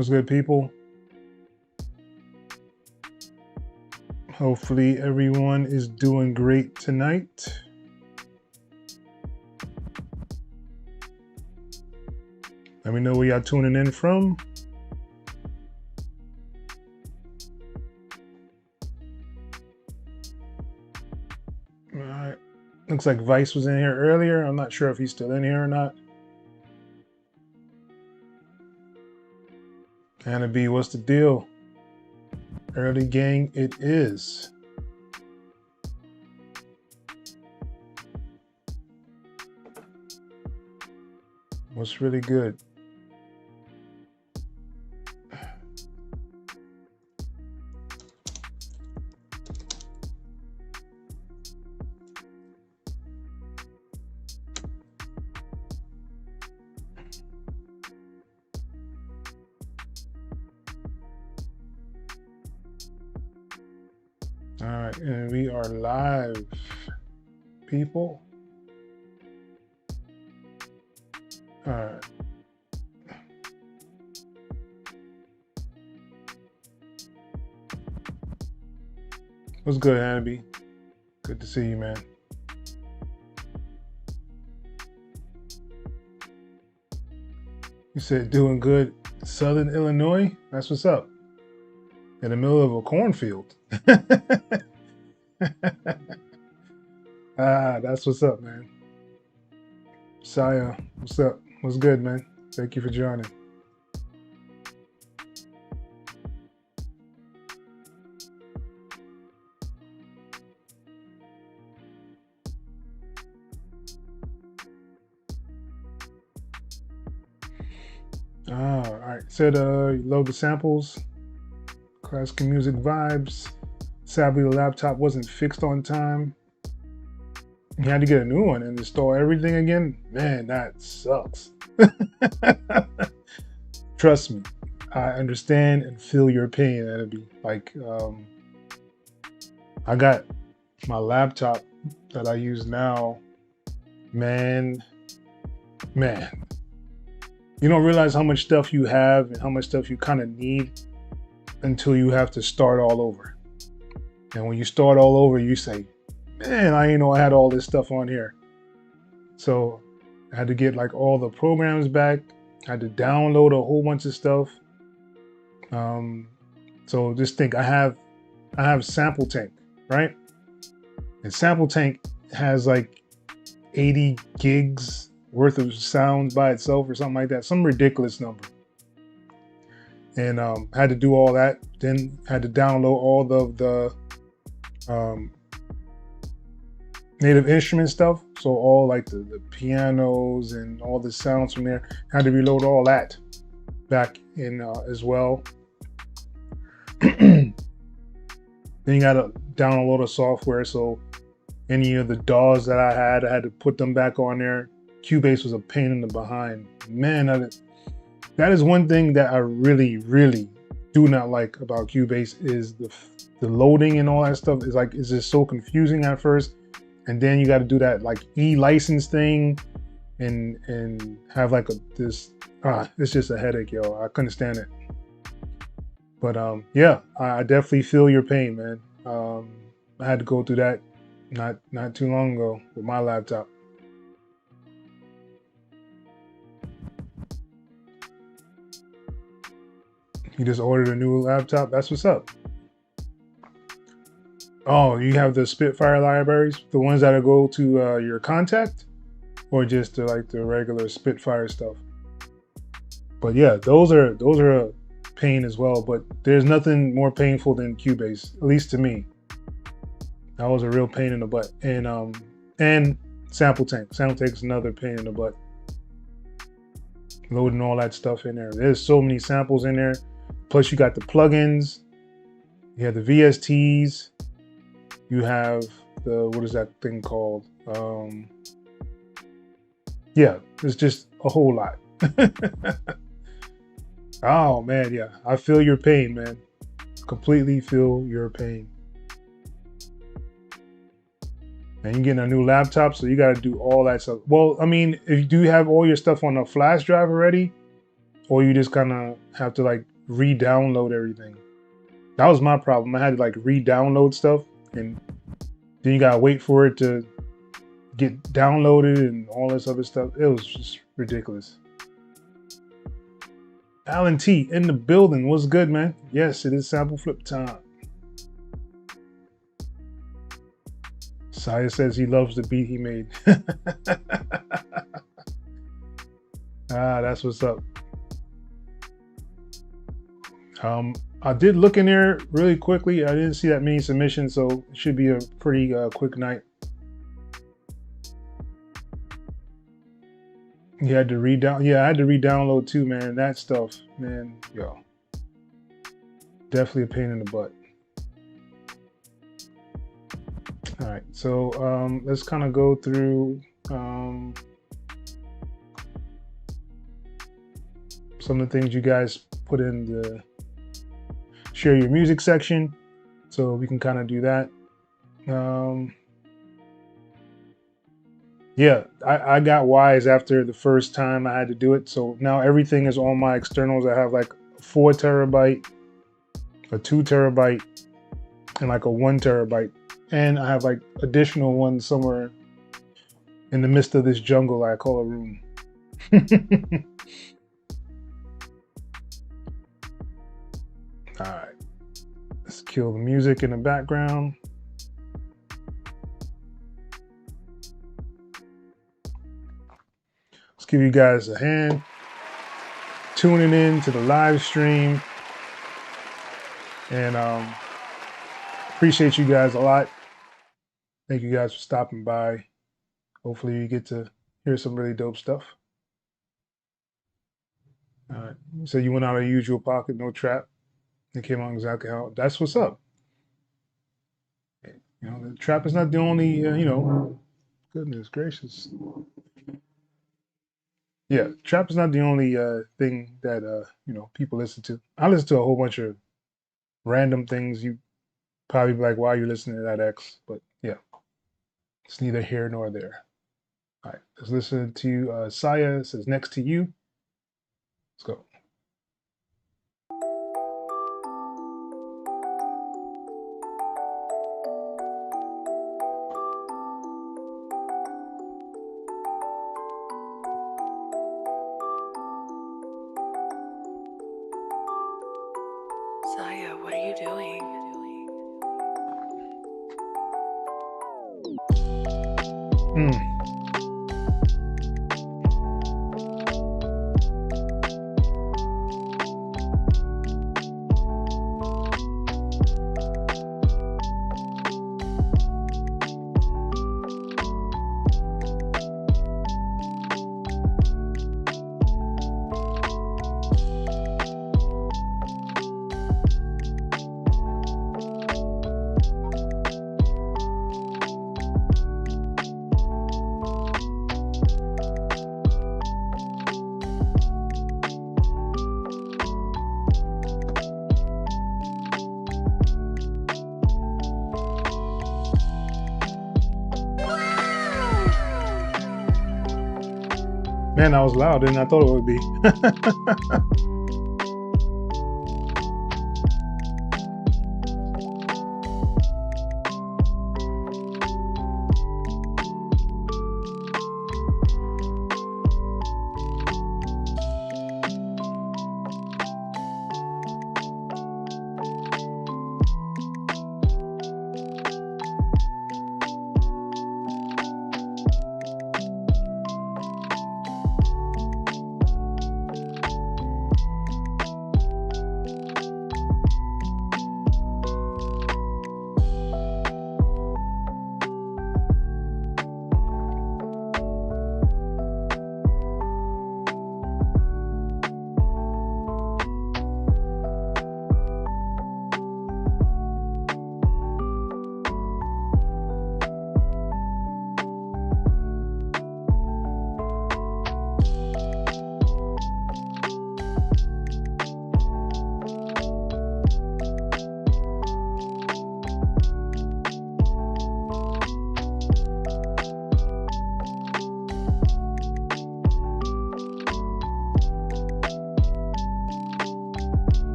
What's good, people? Hopefully everyone is doing great tonight. Let me know where y'all tuning in from. All right. Looks like Vice was in here earlier. I'm not sure if he's still in here or not. Hannah B, what's the deal? Early gang it is. What's really good? All right, and we are live, people. All right. What's good, Hannah? Good to see you, man. You said doing good, Southern Illinois? That's what's up. In the middle of a cornfield. That's what's up, man. Saya, what's up? What's good, man? Thank you for joining. All right. Said you load the samples. Classical music vibes. Sadly, the laptop wasn't fixed on time. You had to get a new one and install everything again. Man, that sucks. Trust me, I understand and feel your pain. That'd be like, I got my laptop that I use now. Man, you don't realize how much stuff you have and how much stuff you kind of need until you have to start all over. And when you start all over, you say, man, I didn't know I had all this stuff on here. So I had to get like all the programs back. I had to download a whole bunch of stuff. So just think, I have Sample Tank, right? And Sample Tank has like 80 gigs worth of sounds by itself or something like that, some ridiculous number. And had to do all that. Then had to download all the native instrument stuff. So all like the pianos and all the sounds from there. Had to reload all that back in as well. Then you got to download a software. So any of the DAWs that I had to put them back on there. Cubase was a pain in the behind. Man, that is one thing that I really, really do not like about Cubase is the loading and all that stuff is like, it's just so confusing at first. And then you got to do that like e-license thing and have like it's just a headache, yo. I couldn't stand it. But yeah, I definitely feel your pain, man. I had to go through that not too long ago with my laptop. You just ordered a new laptop. That's what's up. Oh, you have the Spitfire libraries, the ones that go to your contact, or just like the regular Spitfire stuff. But yeah, those are a pain as well. But there's nothing more painful than Cubase, at least to me. That was a real pain in the butt. And Sample Tank. Sample Tank's another pain in the butt. Loading all that stuff in there. There's so many samples in there. Plus you got the plugins. You have the VSTs. You have the, what is that thing called? Yeah, it's just a whole lot. Oh man, yeah. I feel your pain, man. Completely feel your pain. And you're getting a new laptop, so you got to do all that stuff. Well, I mean, if you do have all your stuff on a flash drive already, or you just kind of have to like re-download everything. That was my problem. I had to like re-download stuff, and then you gotta wait for it to get downloaded and all this other stuff. It was just ridiculous. Alan T in the building. What's good, man? Yes, it is sample flip time. Saya says he loves the beat he made. That's what's up. I did look in there really quickly. I didn't see that many submissions, so it should be a pretty quick night. You had to redownload. Yeah, I had to re-download too, man. That stuff, man, yo, definitely a pain in the butt. All right, so let's kind of go through some of the things you guys put in the share your music section, so we can kind of do that. Yeah, I got wise after the first time I had to do it. So now everything is on my externals. I have like a 4 terabyte, a 2 terabyte, and like a 1 terabyte. And I have like additional ones somewhere in the midst of this jungle I call a room. All right, let's kill the music in the background. Let's give you guys a hand tuning in to the live stream, and appreciate you guys a lot. Thank you guys for stopping by. Hopefully you get to hear some really dope stuff. All right, so you went out of your usual pocket, no trap. It came out exactly how. That's what's up. You know, the trap is not the only, you know, goodness gracious. Yeah, trap is not the only thing that, you know, people listen to. I listen to a whole bunch of random things. You probably be like, why are you listening to that X? But yeah, it's neither here nor there. All right, let's listen to Saya. It says next to you. Let's go. Saya, what are you doing? Man, that was louder than I thought it would be.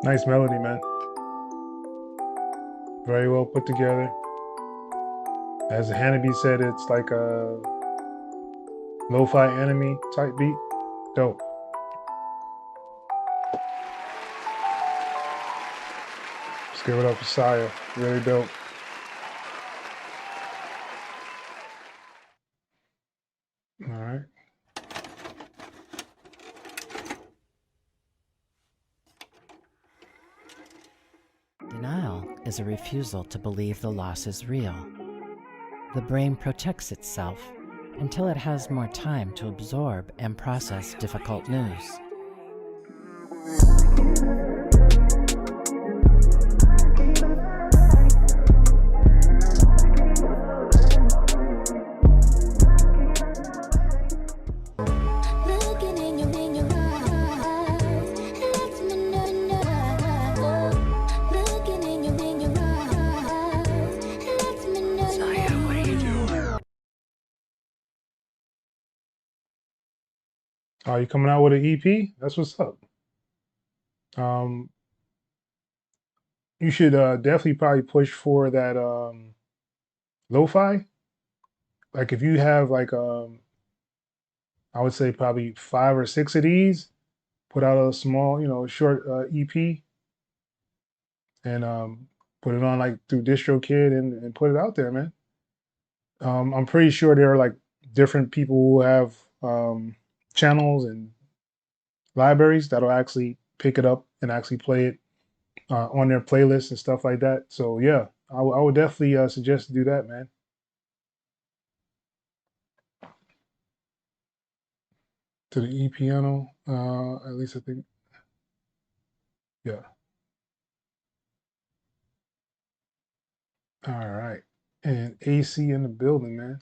Nice melody, man. Very well put together. As Hanabi said, it's like a lo-fi anime type beat. Dope. Let's give it up for Saya. Really dope. All right. Denial is a refusal to believe the loss is real. The brain protects itself until it has more time to absorb and process difficult news. Oh, you coming out with an EP? That's what's up. You should definitely probably push for that lo-fi. Like if you have like I would say probably 5 or 6 of these, put out a small, short EP, and put it on like through DistroKid and put it out there, man. I'm pretty sure there are like different people who have channels and libraries that'll actually pick it up and actually play it on their playlists and stuff like that. So yeah, I would definitely suggest to do that, man. To the E piano, at least I think, yeah. All right, and AC in the building, man.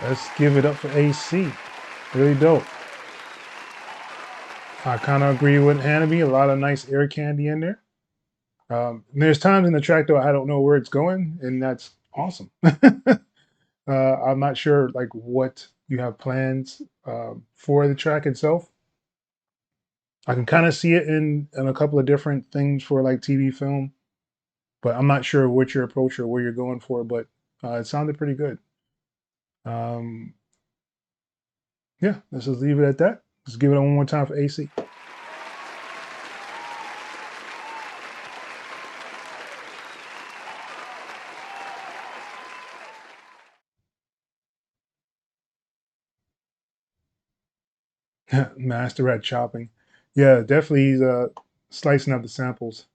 Let's give it up for AC. Really dope. I kind of agree with Hanabi. A lot of nice air candy in there. There's times in the track though I don't know where it's going, and that's awesome. I'm not sure like what you have plans for the track itself. I can kind of see it in a couple of different things for like TV film, but I'm not sure what your approach or where you're going for. But it sounded pretty good. Um, yeah, let's just leave it at that. Let's give it one more time for AC. Master at chopping. Yeah, definitely he's slicing up the samples.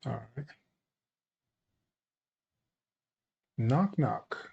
All right. Knock knock.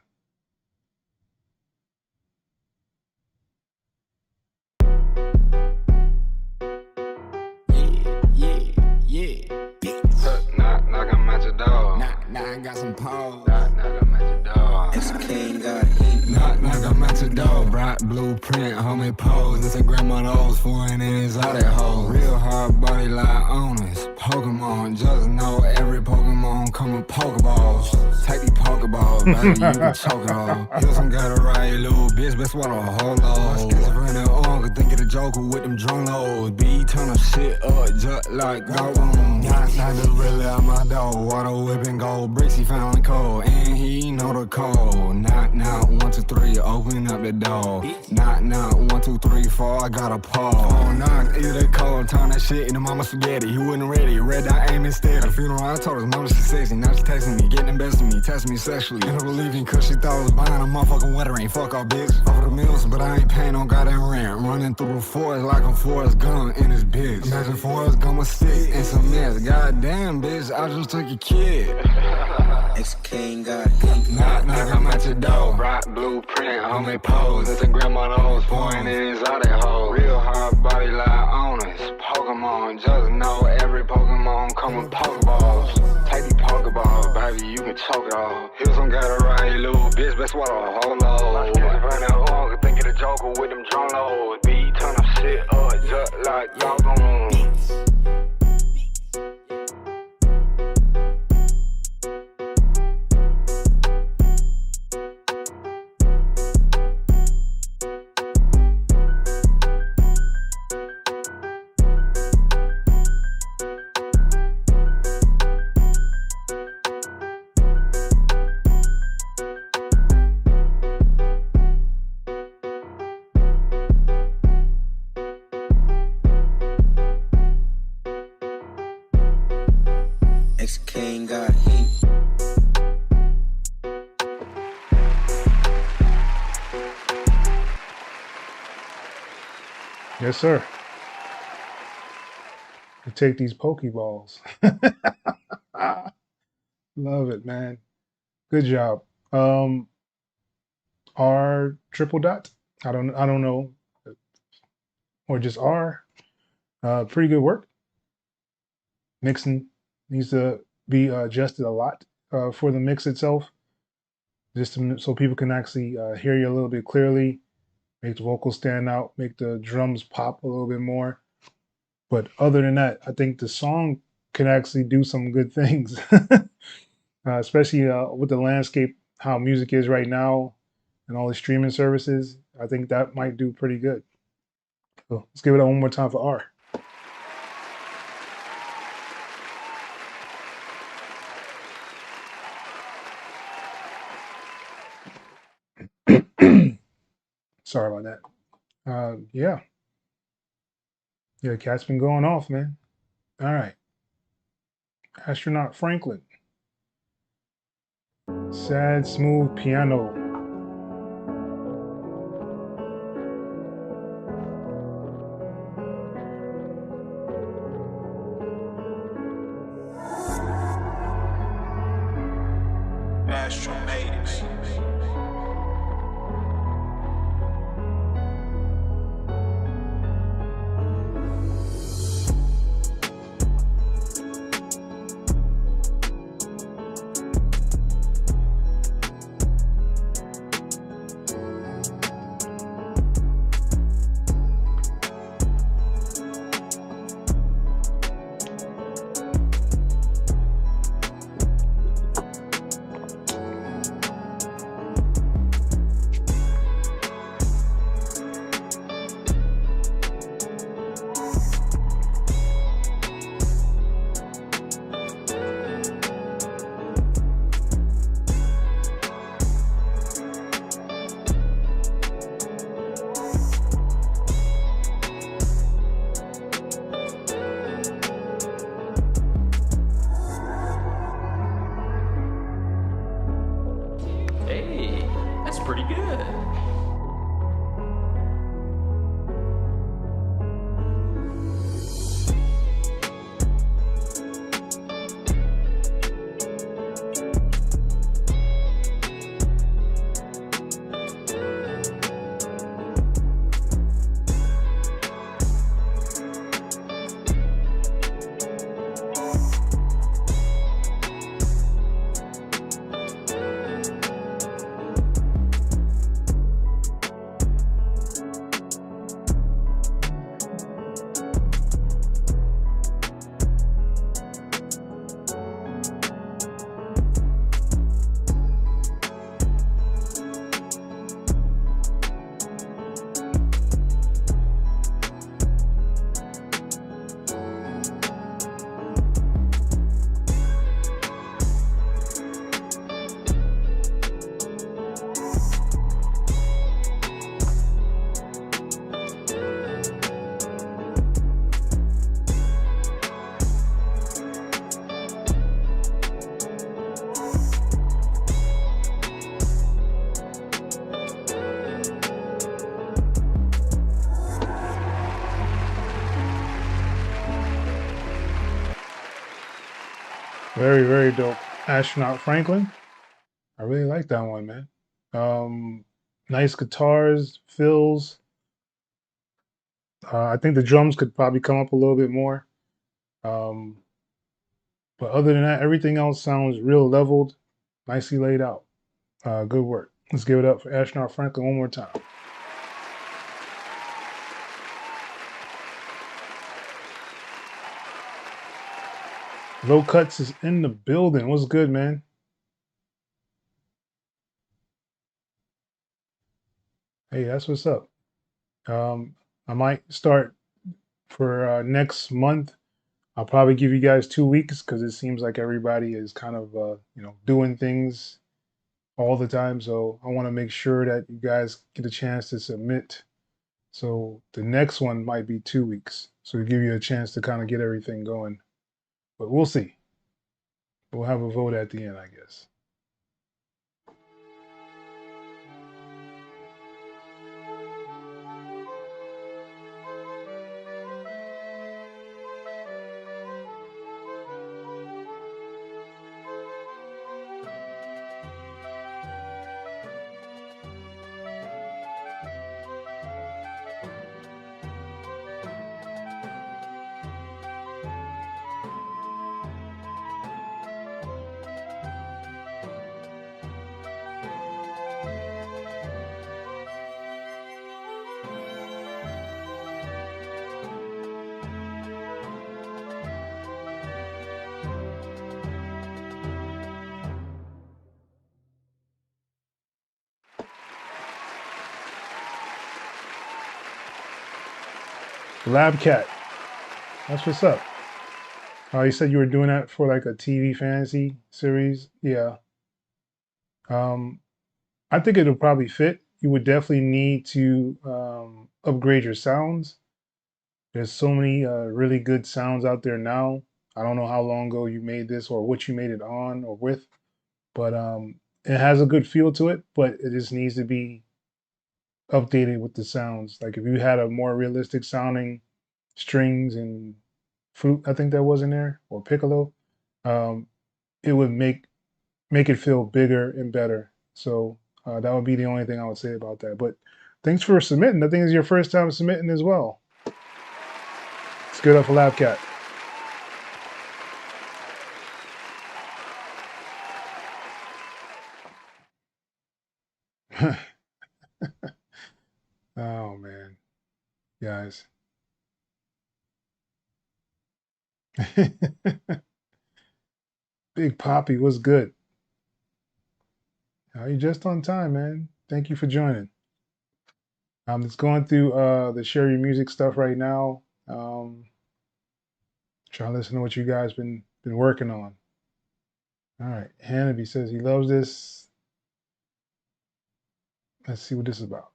Knock, knock, I'm at your door. Knock, knock, I got some pole. Knock, knock, I'm at your door. X.E.L got heat. Knock, knock, I'm at your door. Bright blueprint, homie pose. Instagram models, foreign in his out that hole. Real hard body like owners. Pokemon, just know every Pokemon come with Pokeballs. Take these Pokeballs, baby, you can choke it all. Here's some gotta ride, little bitch, best swallow a whole load. Schizophrenic could think of the Joker with them drone loads. Be turn shit up just like Gollum. Knock, knock the really out my door. Water whipping gold bricks, he found cold, and he know the code. Knock, knock, 1, 2, 3, open up the door. Knock, knock, 1, 2, 3, 4, I got a pause. Knock, eat the cold, turn that shit into mama spaghetti. He wasn't ready, red dot aim instead. At a funeral, I told his mama she's sexy. Now she texting me, getting the best of me, testing me sexually. And I believe in cause she thought I was buying a motherfucking wetter ain't. Fuck off, bitch. Over the meals, but I ain't paying no goddamn rent. Running through the forest like I'm Forrest Gump in his bitch. Imagine Forrest Gump with sticks and some mess. Goddamn, bitch, I just took your kid. X.E.L got heat. Knock, knock, I'm at your door. Bright blueprint, homie pose. Instagram models, pouring in his out that hole. Real hard body like owners. Pokemon, just know every Pokemon come with Pokeballs. Take these Pokeballs, baby, you can choke it all. Here's some gotta ride, you little bitch, best swallow a whole load. Schizophrenic think of the Joker with them drone loads. Be turn up shit up just like Gollum. X.E.L got heat. Yes, sir. You take these Pokeballs. Love it, man. Good job. R triple dot. I don't know, or just R. Pretty good work. Mixing needs to be adjusted a lot for the mix itself, just so people can actually hear you a little bit clearly, make the vocals stand out, make the drums pop a little bit more. But other than that, I think the song can actually do some good things, especially with the landscape, how music is right now, and all the streaming services. I think that might do pretty good. So let's give it one more time for R. Sorry about that. Yeah, cat's been going off, man. All right. Astronaut Franklin. Sad, smooth piano. Astronauts. pretty good. Very, very dope. Astronaut Franklin. I really like that one, man. Nice guitars, fills. I think the drums could probably come up a little bit more. Um, but other than that, everything else sounds real leveled, nicely laid out. Good work. Let's give it up for Astronaut Franklin one more time. Low Cuts is in the building. What's good, man? Hey, that's what's up. I might start for next month. I'll probably give you guys 2 weeks because it seems like everybody is kind of doing things all the time. So I want to make sure that you guys get a chance to submit. So the next one might be 2 weeks. So to give you a chance to kind of get everything going. But we'll see. We'll have a vote at the end, I guess. Lab Cat. That's what's up. You said you were doing that for like a TV fantasy series. Yeah. I think it'll probably fit. You would definitely need to upgrade your sounds. There's so many really good sounds out there now. I don't know how long ago you made this or what you made it on or with, but it has a good feel to it, but it just needs to be updated with the sounds. Like if you had a more realistic sounding strings and flute, I think that was in there, or piccolo, it would make it feel bigger and better. So that would be the only thing I would say about that. But thanks for submitting. I think it's your first time submitting as well. It's good up for LabCat. Oh man, guys. Big Poppy was good. You just on time, man. Thank you for joining. I'm just going through the share your music stuff right now. Trying to listen to what you guys been working on. All right, Hannity says he loves this. Let's see what this is about.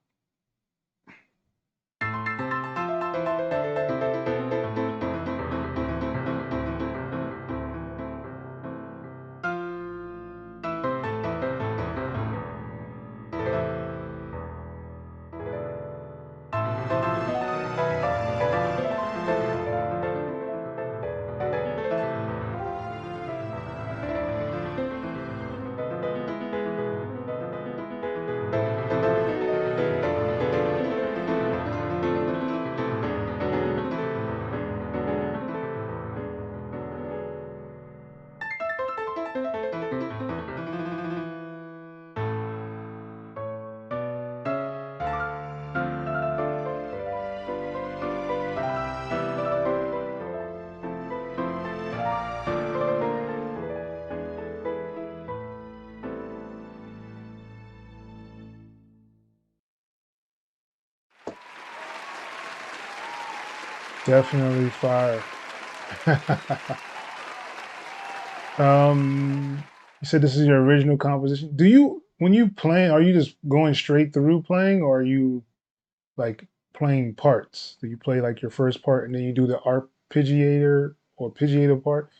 Definitely fire. You said this is your original composition. Do you, when you playing, are you just going straight through playing, or are you like playing parts? Do you play like your first part and then you do the arpeggiator or arpeggiator part?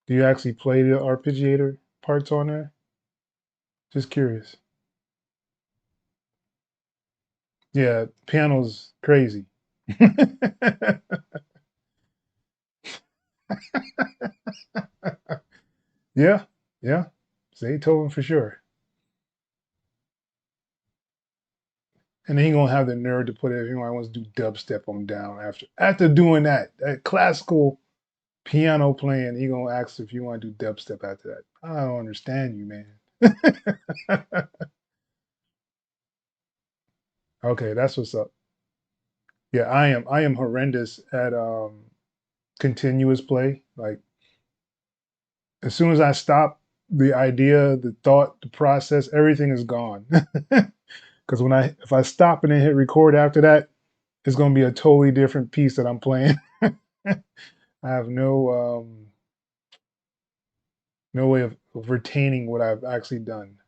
Do you actually play the arpeggiator parts on there? Just curious. Yeah, piano's crazy. Yeah, yeah. Beethoven for sure. And then he gonna have the nerve to put it if he wants to do dubstep on down after doing that classical piano playing, he gonna ask if you want to do dubstep after that. I don't understand you, man. Okay, that's what's up. Yeah, I am horrendous at continuous play. Like as soon as I stop, the idea, the thought, the process, everything is gone. Because when I if I stop and then hit record after that, it's gonna be a totally different piece that I'm playing. I have no way of retaining what I've actually done.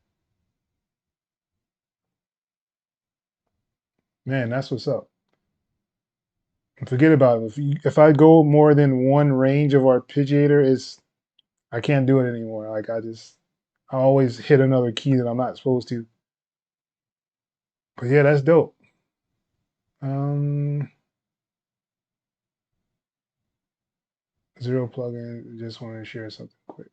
Man, that's what's up. Forget about it. If I go more than one range of arpeggiator, is I can't do it anymore. Like I always hit another key that I'm not supposed to. But yeah, that's dope. Um, Zero plugin. Just wanted to share something quick.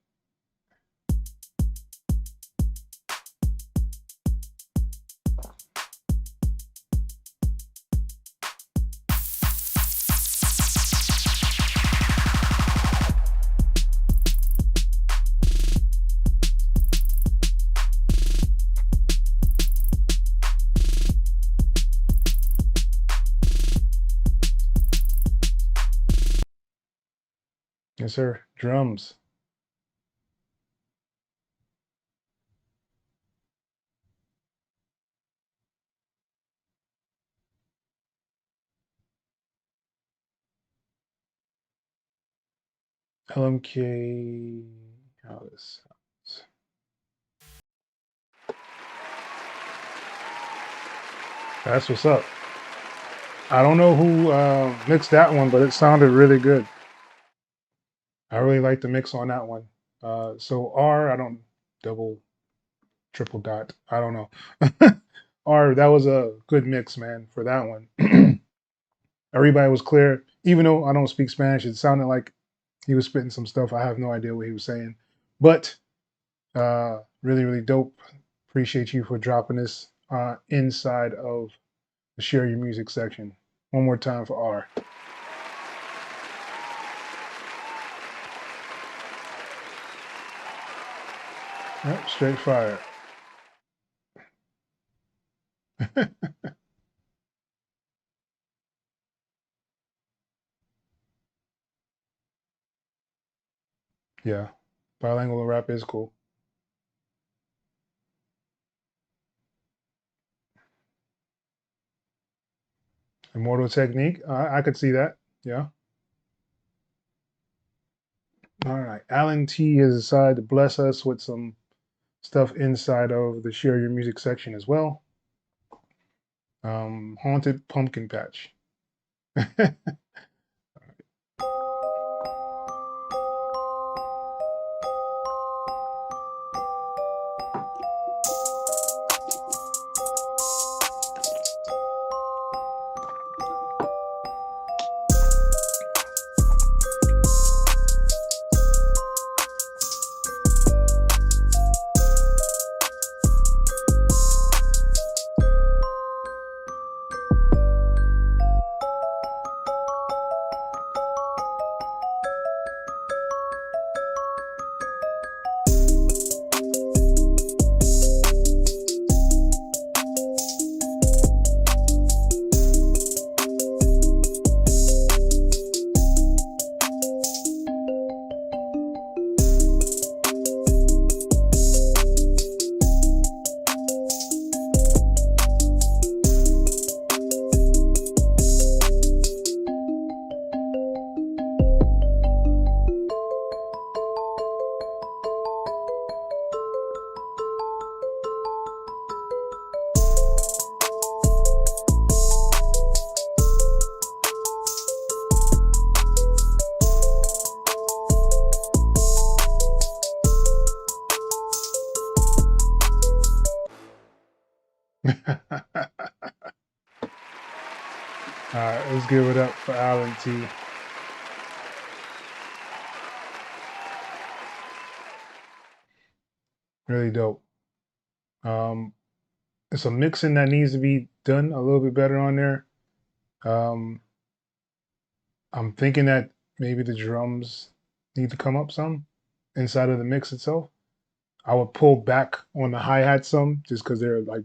Yes, sir. Drums. LMK. How this sounds. That's what's up. I don't know who mixed that one, but it sounded really good. I really like the mix on that one. So R, I don't double, triple dot. I don't know. R, that was a good mix, man, for that one. Everybody was clear. Even though I don't speak Spanish, it sounded like he was spitting some stuff. I have no idea what he was saying. But really, really dope. Appreciate you for dropping this inside of the Share Your Music section. One more time for R. Yep, straight fire. Yeah, bilingual rap is cool. Immortal Technique, I could see that. Yeah. All right. Alan T has decided to bless us with some stuff inside of the Share Your Music section as well. Haunted Pumpkin Patch. All right, let's give it up for Alan T. Really dope. It's a mixing that needs to be done a little bit better on there. I'm thinking that maybe the drums need to come up some inside of the mix itself. I would pull back on the hi-hat some just because they're like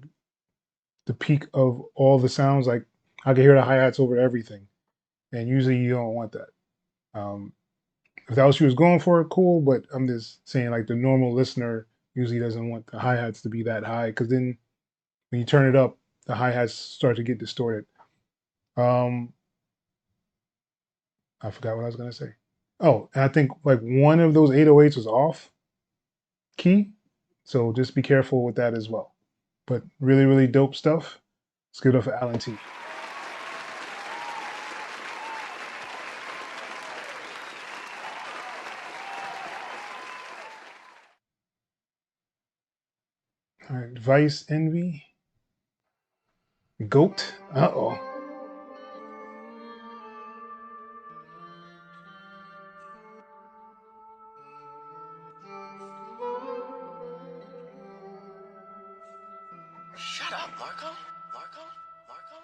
the peak of all the sounds. Like I can hear the hi-hats over everything. And usually you don't want that. Um, if that was what she was going for, cool, but I'm just saying like the normal listener usually doesn't want the hi-hats to be that high because then when you turn it up, the hi-hats start to get distorted. Um, I forgot what I was gonna say. Oh, and I think like one of those 808s was off key, so just be careful with that as well. But really, really dope stuff. Let's give it up for Alan T. All right, Vice Envy, Goat. Uh-oh. Shut up, Marco. Marco. Marco.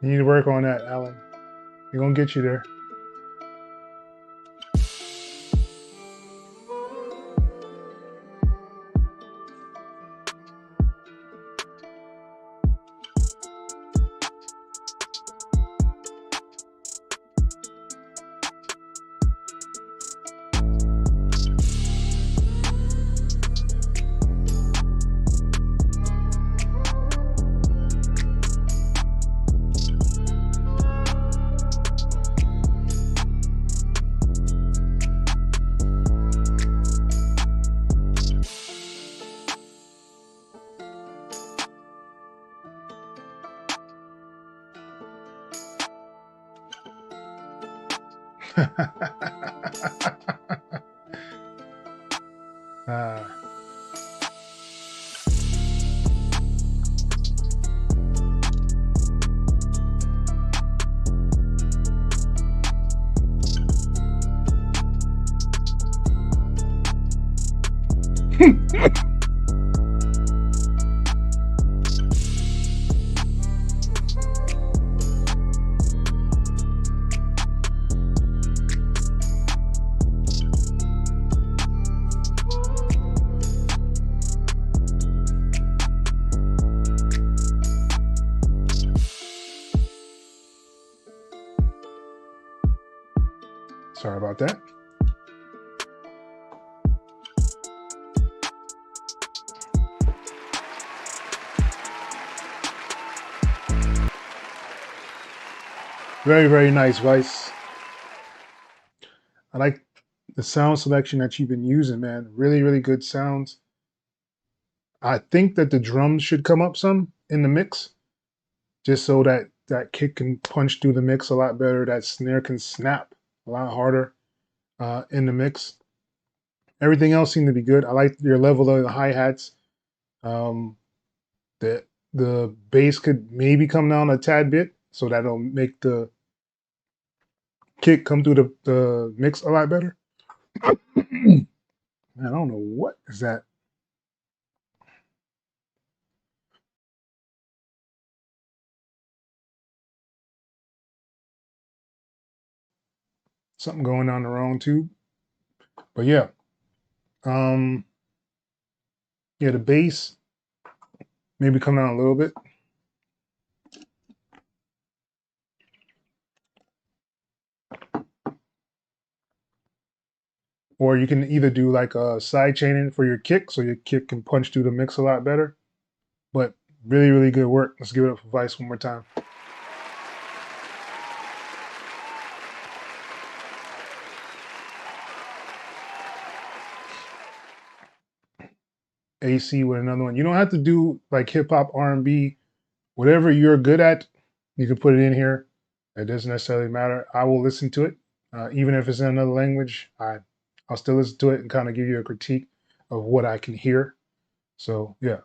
You need to work on that, Alan. We're gonna get you there. Ah. Sorry about that. Very, very nice, Vice. I like the sound selection that you've been using, man. Really, really good sounds. I think that the drums should come up some in the mix, just so that that kick can punch through the mix a lot better. That snare can snap a lot harder in the mix. Everything else seemed to be good. I like your level of the hi-hats. Um, the the bass could maybe come down a tad bit, so that'll make the kick come through the mix a lot better. Man, I don't know what is that. something going down the wrong tube. But yeah, yeah, the bass maybe come down a little bit. Or you can either do like a side chaining for your kick, so your kick can punch through the mix a lot better. But really, really good work. Let's give it up for Vice one more time. AC with another one. You don't have to do like hip hop, R&B, whatever you're good at. You can put it in here. It doesn't necessarily matter. I will listen to it, even if it's in another language. I'll still listen to it and kind of give you a critique of what I can hear. So yeah.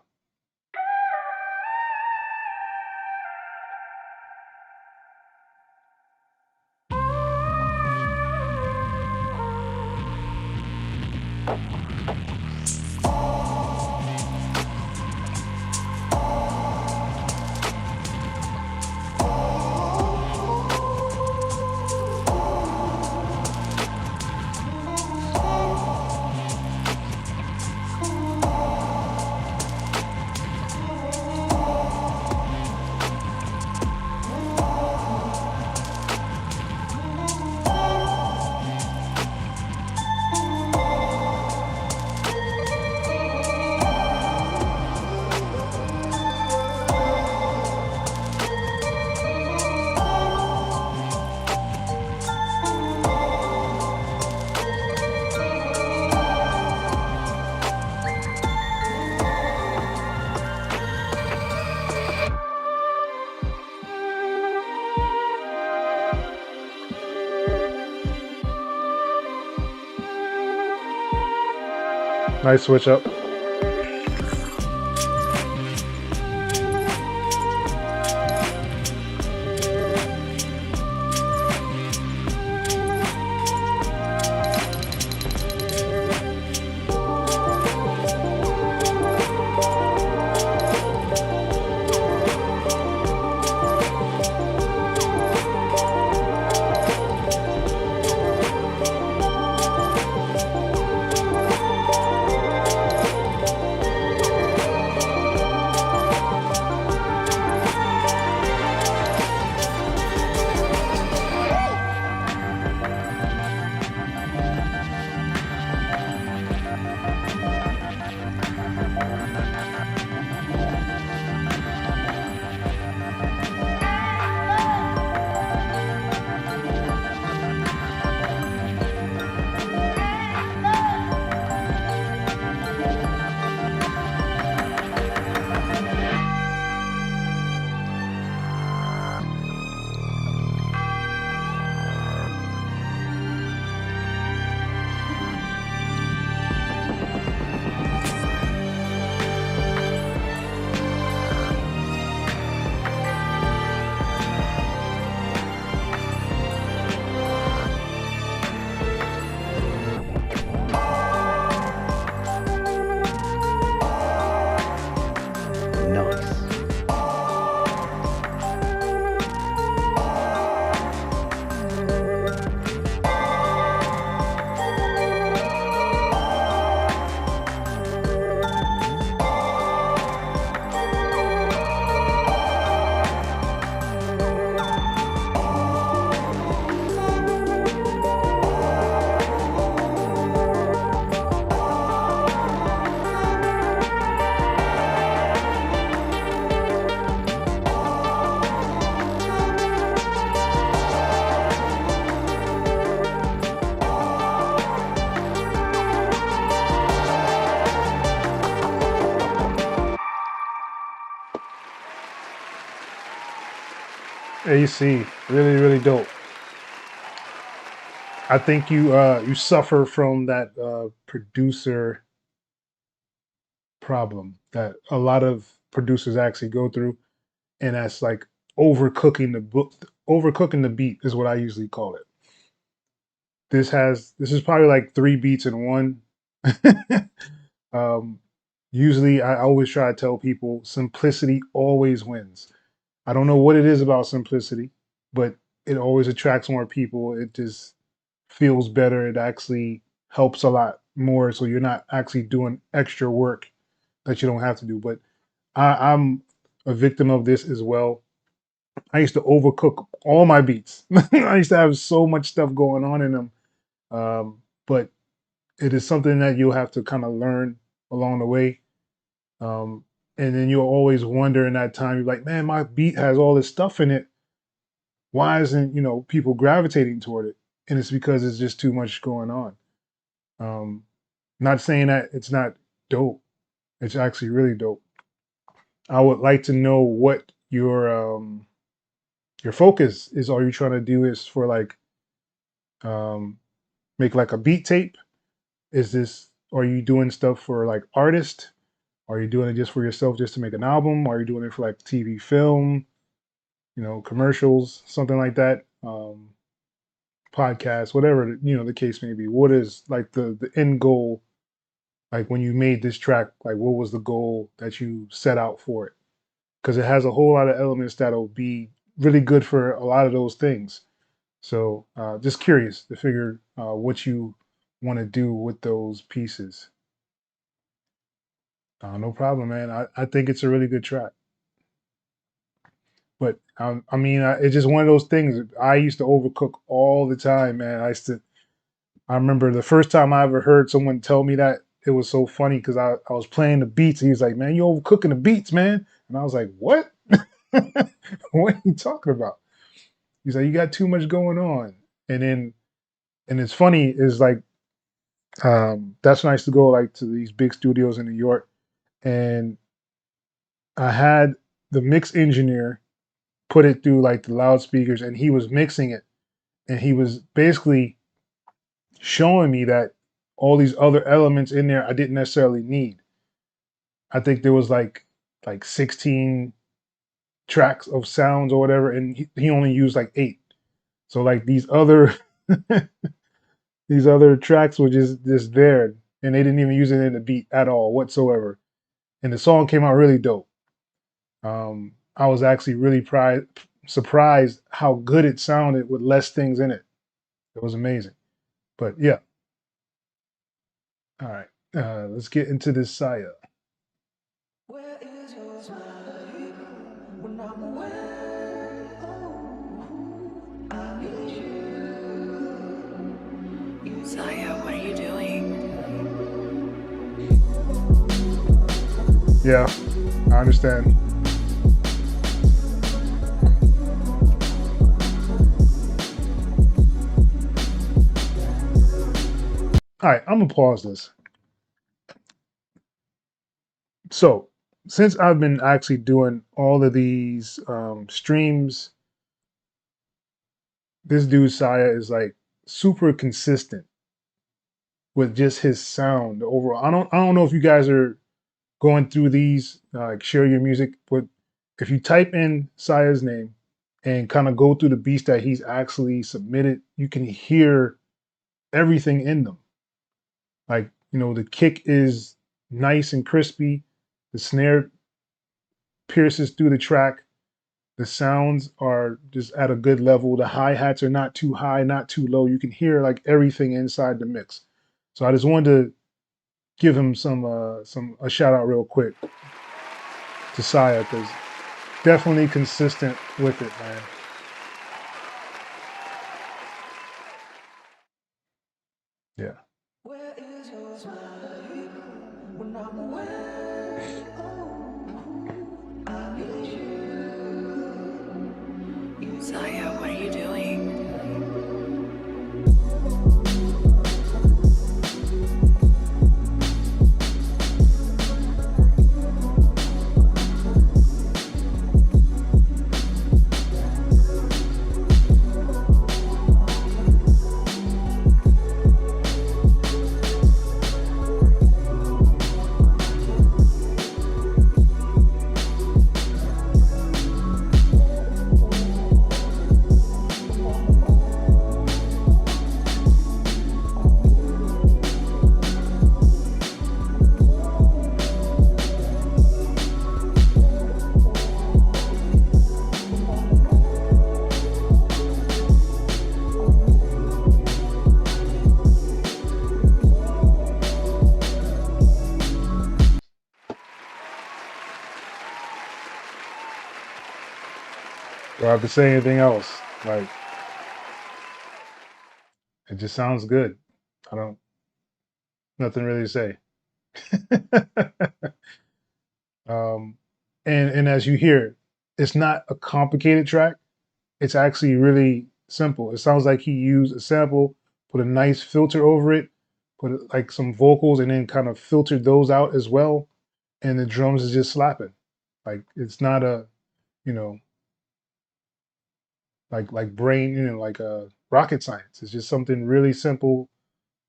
Nice switch up. AC, really, really dope. I think you suffer from that producer problem that a lot of producers actually go through, and that's like overcooking the book, overcooking the beat is what I usually call it. This is probably like 3 beats in one. um, Usually, I always try to tell people simplicity always wins. I don't know what it is about simplicity, but it always attracts more people. It just feels better. It actually helps a lot more. So you're not actually doing extra work that you don't have to do. But I'm a victim of this as well. I used to overcook all my beats. I used to have so much stuff going on in them. But it is something that you'll have to kind of learn along the way. Um, and then you'll always wonder in that time, you're like, man, my beat has all this stuff in it. Why isn't, people gravitating toward it? And it's because it's just too much going on. Not saying that it's not dope. It's actually really dope. I would like to know what your focus is. All you're trying to do is for like make like a beat tape. Are you doing stuff for like artists? Are you doing it just for yourself, just to make an album? Are you doing it for like TV, film, commercials, something like that? Podcasts, whatever, the case may be. What is like the end goal? Like when you made this track, like what was the goal that you set out for it? Because it has a whole lot of elements that'll be really good for a lot of those things. So just curious to figure what you want to do with those pieces. No problem, man. I think it's a really good track. But it's just one of those things. I used to overcook all the time, man. I remember the first time I ever heard someone tell me that, it was so funny because I was playing the beats. He was like, man, you overcooking the beats, man. And I was like, what? What are you talking about? He's like, you got too much going on. And it's funny is like, that's when I used to go like to these big studios in New York. And I had the mix engineer put it through like the loudspeakers, and he was mixing it. And he was basically showing me that all these other elements in there I didn't necessarily need. I think there was like 16 tracks of sounds or whatever, and he only used like 8. So like these other these other tracks were just there, and they didn't even use it in the beat at all whatsoever. And the song came out really dope. I was actually really surprised how good it sounded with less things in it. It was amazing. But yeah. All right. Let's get into this Saya. Where is your smile when I'm away? Oh, I miss you. Saya, what are you doing? Yeah, I understand. All right, I'm gonna pause this. So, since I've been actually doing all of these streams, this dude Saya is like super consistent with just his sound overall. I don't know if you guys are going through these, like share your music, but if you type in Saya's name and kind of go through the beats that he's actually submitted, you can hear everything in them. Like, the kick is nice and crispy. The snare pierces through the track. The sounds are just at a good level. The hi-hats are not too high, not too low. You can hear like everything inside the mix. So I just wanted to give him a shout out real quick to Saya, because definitely consistent with it, man. Yeah. Where is your smile when I'm away? Oh, I miss you. Saya, what are you doing? Do I have to say anything else? Like, it just sounds good. I don't, nothing really to say. um, and as you hear, it's not a complicated track. It's actually really simple. It sounds like he used a sample, put a nice filter over it, put like some vocals, and then kind of filtered those out as well. And the drums is just slapping. Like it's not a, you know, like brain, like a rocket science. It's just something really simple.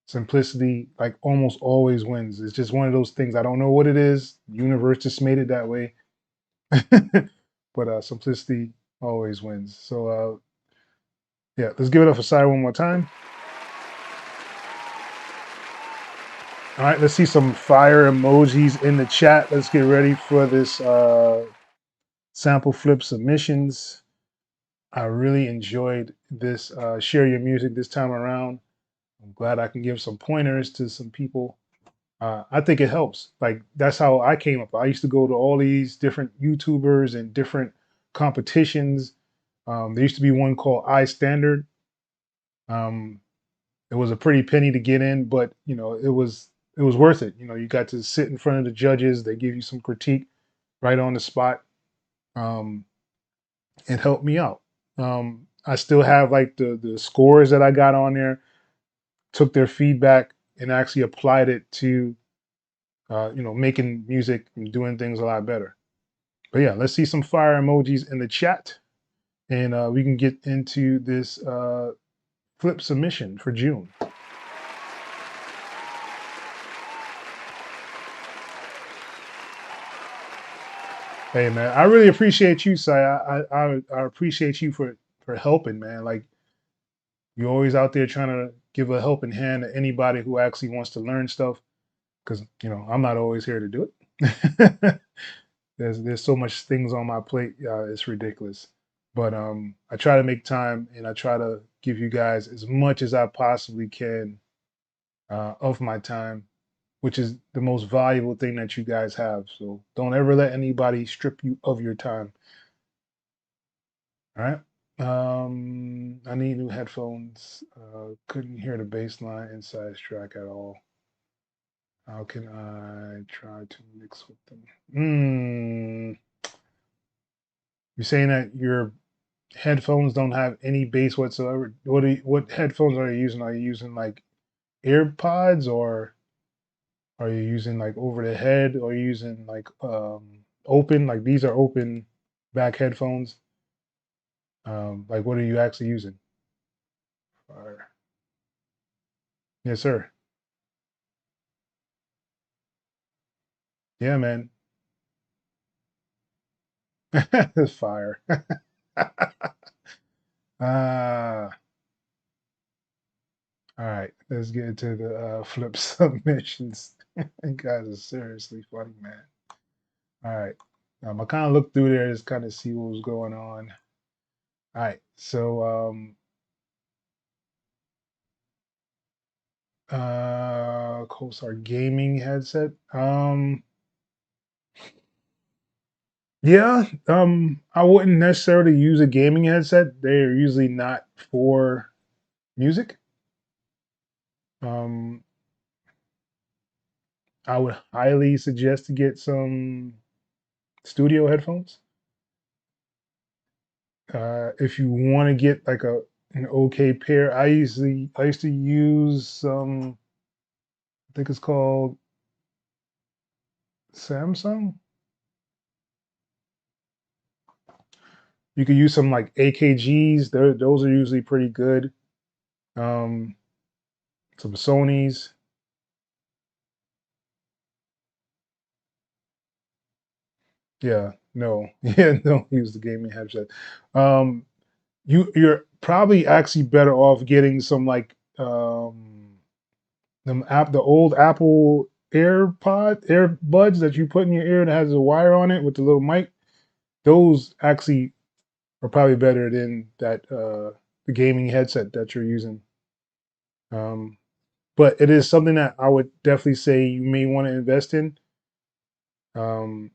Simplicity, like almost always wins. It's just one of those things. I don't know what it is. The universe just made it that way. But simplicity always wins. So yeah, let's give it up for Sai one more time. All right, let's see some fire emojis in the chat. Let's get ready for this sample flip submissions. I really enjoyed this share your music this time around. I'm glad I can give some pointers to some people. I think it helps. Like that's how I came up. I used to go to all these different YouTubers and different competitions. There used to be one called iStandard. Um, it was a pretty penny to get in, but it was worth it. You got to sit in front of the judges. They give you some critique right on the spot. Um, it helped me out. I still have like the scores that I got on there. Took their feedback and actually applied it to making music and doing things a lot better. But yeah, let's see some fire emojis in the chat, and we can get into this flip submission for June. Hey man, I really appreciate you, Sai. I appreciate you for helping, man. Like you're always out there trying to give a helping hand to anybody who actually wants to learn stuff. Because I'm not always here to do it. There's so much things on my plate. It's ridiculous. But I try to make time and I try to give you guys as much as I possibly can of my time, which is the most valuable thing that you guys have. So don't ever let anybody strip you of your time. All right. I need new headphones. Couldn't hear the bass line inside track at all. How can I try to mix with them? You're saying that your headphones don't have any bass whatsoever. What headphones are you using? Are you using like AirPods or are you using like over the head or are you using like open? Like these are open back headphones. Like what are you actually using? Fire. Yes, sir. Yeah, man. Fire. Ah, all right. Let's get into the flip submissions. You guys are seriously funny, man. All right. I kind of looked through there just kind of see what was going on. All right. So Coastar gaming headset. Yeah, I wouldn't necessarily use a gaming headset. They're usually not for music. Um, I would highly suggest to get some studio headphones. If you want to get like an okay pair, I used to use I think it's called Samsung. You could use some like AKGs. Those are usually pretty good. Um, some Sonys. Yeah, no, yeah, don't use the gaming headset. Um, you're probably actually better off getting some like the old Apple earbuds that you put in your ear that has a wire on it with the little mic. Those actually are probably better than that the gaming headset that you're using. Um, but it is something that I would definitely say you may want to invest in. Um,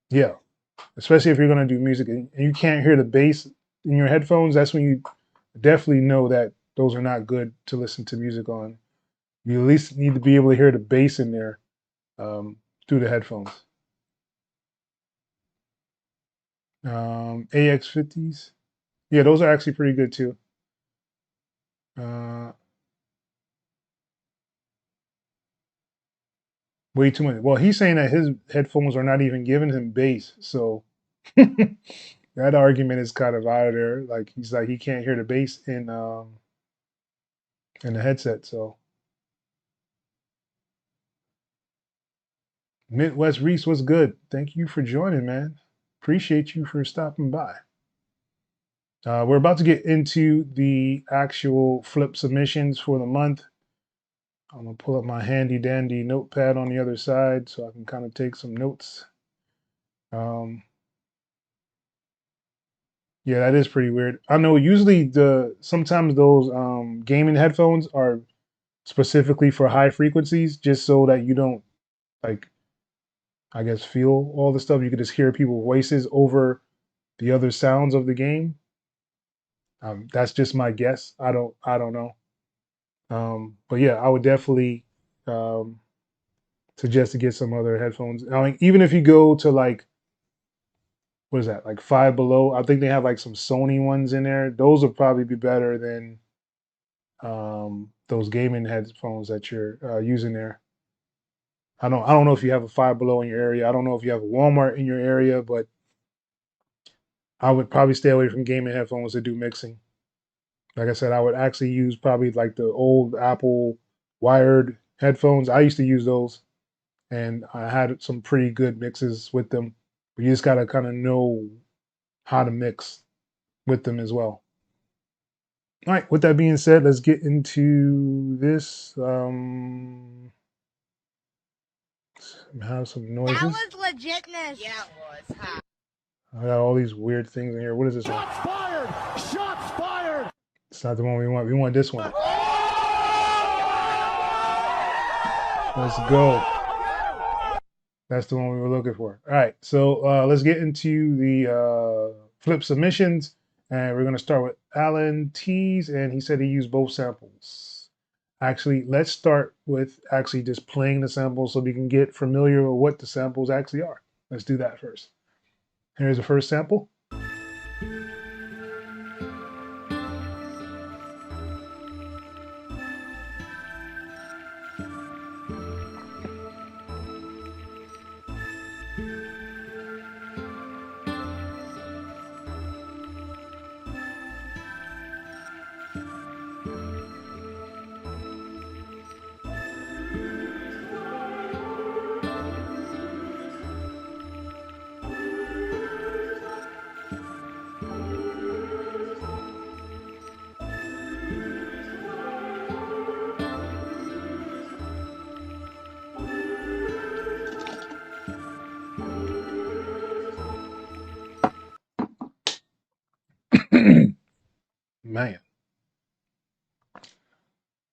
yeah, especially if you're going to do music and you can't hear the bass in your headphones, that's when you definitely know that those are not good to listen to music on. You at least need to be able to hear the bass in there through the headphones. AX50s. Yeah, those are actually pretty good too. Way too much. Well, he's saying that his headphones are not even giving him bass, so that argument is kind of out of there. Like he's like he can't hear the bass in the headset. So Midwest Reese was good. Thank you for joining, man. Appreciate you for stopping by. We're about to get into the actual flip submissions for the month. I'm gonna pull up my handy dandy notepad on the other side so I can kind of take some notes. Yeah, that is pretty weird. I know usually sometimes those gaming headphones are specifically for high frequencies, just so that you don't like, I guess, feel all the stuff. You could just hear people's voices over the other sounds of the game. That's just my guess. I don't know. But yeah, I would definitely suggest to get some other headphones. I mean, even if you go to like, what is that, like Five Below? I think they have like some Sony ones in there. Those would probably be better than those gaming headphones that you're using there. I don't know if you have a Five Below in your area. I don't know if you have a Walmart in your area, but I would probably stay away from gaming headphones that do mixing. Like I said, I would actually use probably like the old Apple wired headphones. I used to use those, and I had some pretty good mixes with them. But you just gotta kind of know how to mix with them as well. All right. With that being said, let's get into this. Have some noises. That was legitness. Yeah, it was. Huh? I got all these weird things in here. What is this one? Shots fired! Shots fired! It's not the one we want. We want this one. Let's go. That's the one we were looking for. All right. So let's get into the flip submissions. And we're going to start with Alan Tees. And he said he used both samples. Actually, let's start with actually just playing the samples so we can get familiar with what the samples actually are. Let's do that first. Here's the first sample. Man.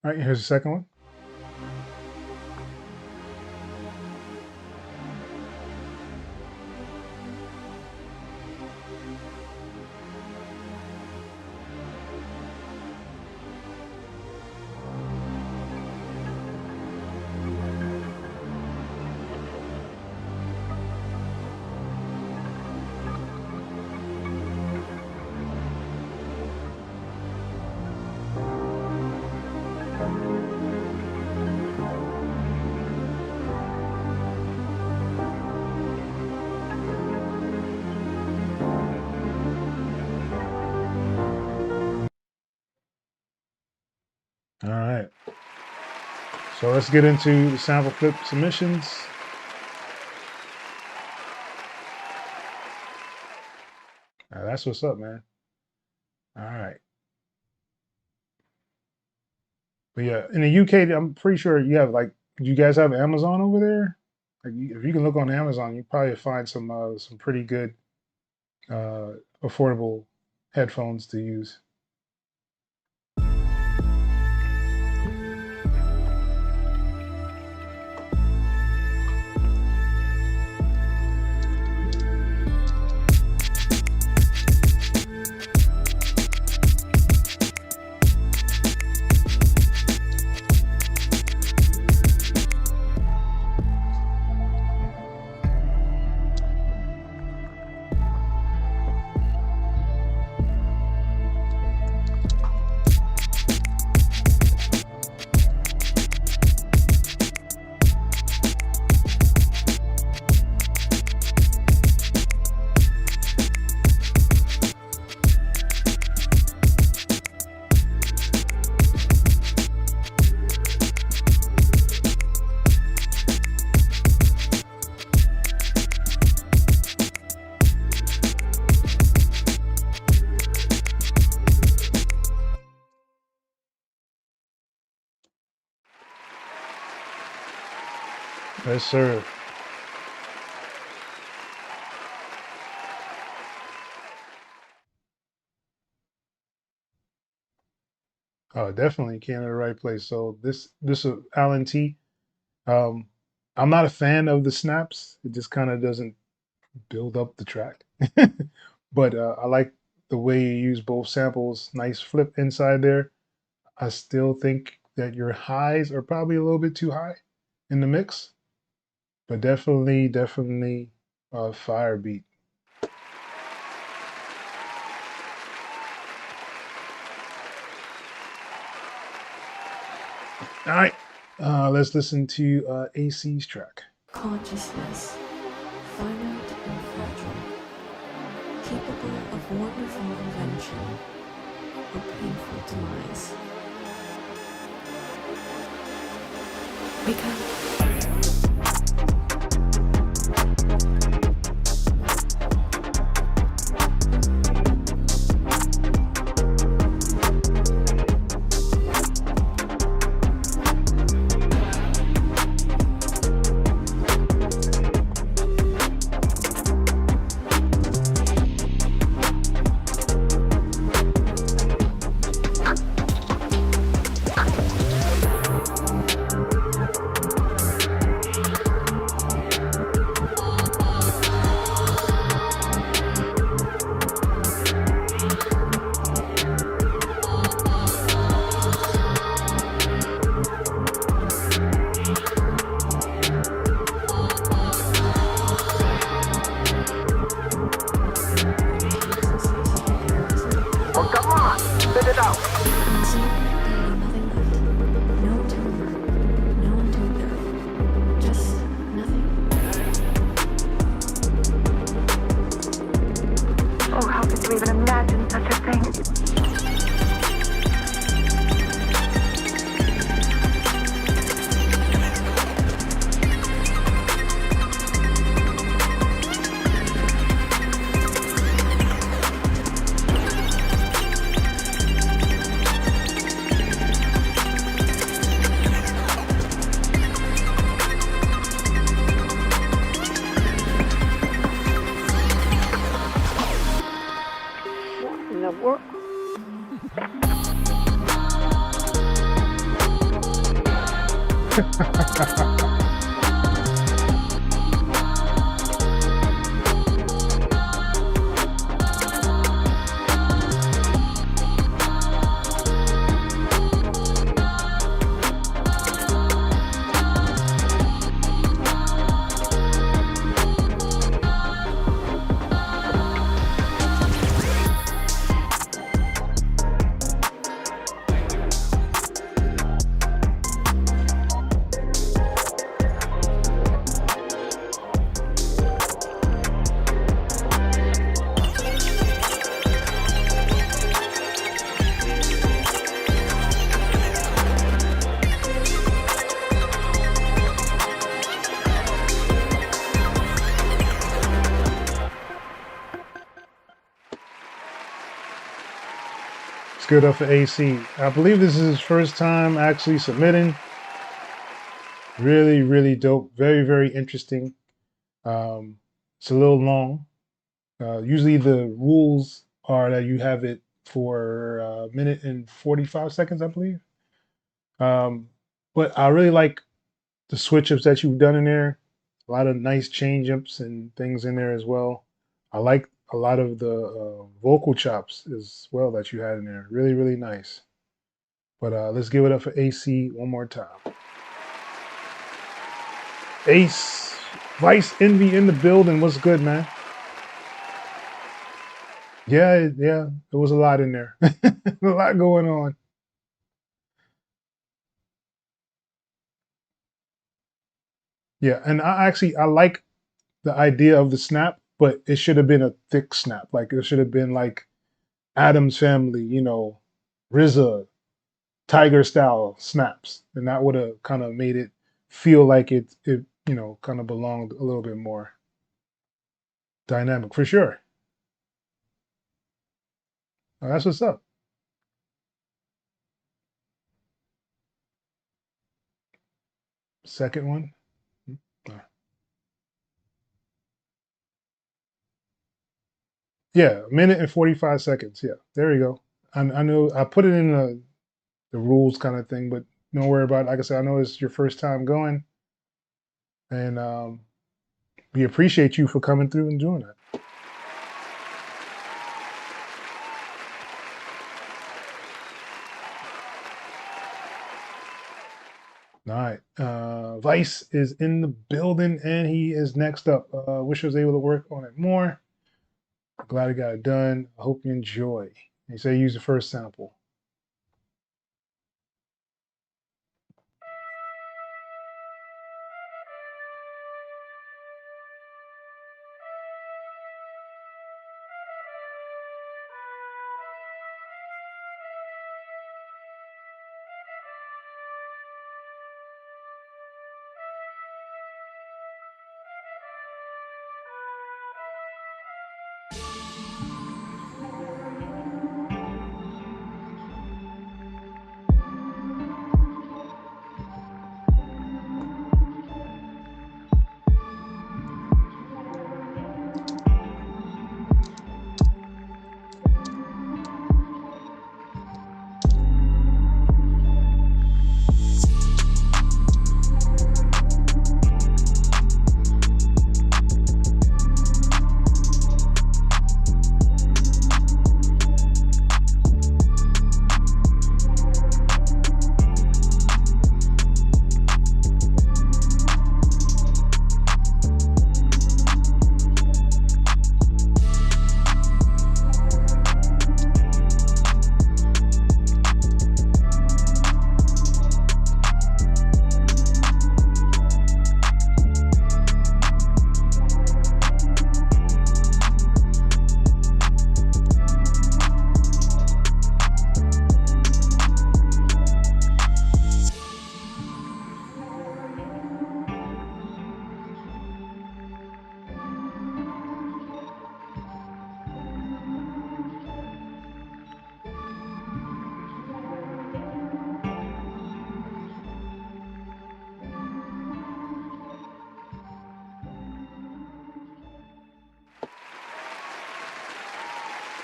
All right, here's the second one. All right. So let's get into the sample flip submissions. Now that's what's up, man. All right. But yeah, in the UK, I'm pretty sure you have like, do you guys have Amazon over there? Like, if you can look on Amazon, you probably find some pretty good affordable headphones to use. Yes, sir. Oh, definitely came to the right place. So this Allen T. Um, I'm not a fan of the snaps. It just kind of doesn't build up the track. But I like the way you use both samples. Nice flip inside there. I still think that your highs are probably a little bit too high in the mix, but definitely fire beat. All right, let's listen to AC's track. Consciousness, finite and fragile, capable of wonderful invention or painful demise. Wake up. Good up for AC. I believe this is his first time actually submitting. Really dope. Very interesting. It's a little long. Usually the rules are that you have it for a minute and 45 seconds, I believe. But I really like the switch ups that you've done in there. A lot of nice change ups and things in there as well. I like a lot of the vocal chops as well that you had in there. Really nice. But let's give it up for AC one more time. Ace, Vice Envy in the building. What's good, man? Yeah, there was a lot in there. A lot going on. Yeah, and I like the idea of the snap, but it should have been a thick snap. Like it should have been like Adam's Family, RZA, Tiger style snaps, and that would have kind of made it feel like it kind of belonged a little bit more dynamic for sure. That's what's up. Second one. Yeah, a minute and 45 seconds. Yeah, there you go. I know I put it in the rules kind of thing, but don't worry about it. Like I said, I know it's your first time going, and we appreciate you for coming through and doing that. All right, Vice is in the building, and he is next up. Wish I was able to work on it more. Glad I got it done. I hope you enjoy. He said use the first sample.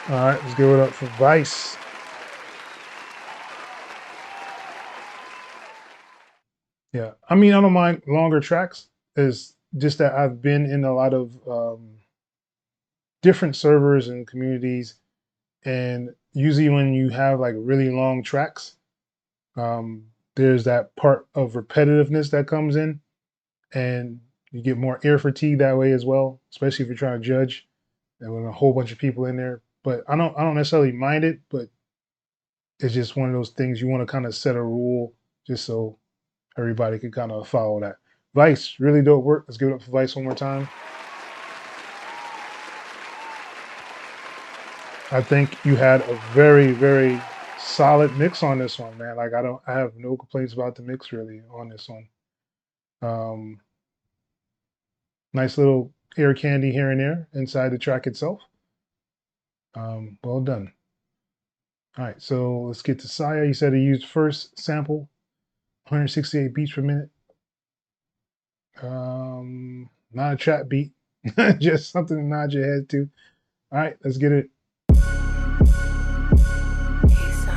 All right, let's give it up for Vice. Yeah, I mean, I don't mind longer tracks. It's just that I've been in a lot of different servers and communities, and usually when you have like really long tracks, there's that part of repetitiveness that comes in, and you get more ear fatigue that way as well, especially if you're trying to judge and with a whole bunch of people in there. But I don't necessarily mind it, but it's just one of those things you want to kind of set a rule just so everybody can kind of follow that. Vice, really dope work. Let's give it up for Vice one more time. I think you had a very, very solid mix on this one, man. Like I have no complaints about the mix really on this one. Nice little ear candy here and there inside the track itself. Well done. All right, so let's get to Saya. He said he used first sample, 168 beats per minute. Not a trap beat, just something to nod your head to. All right, let's get it.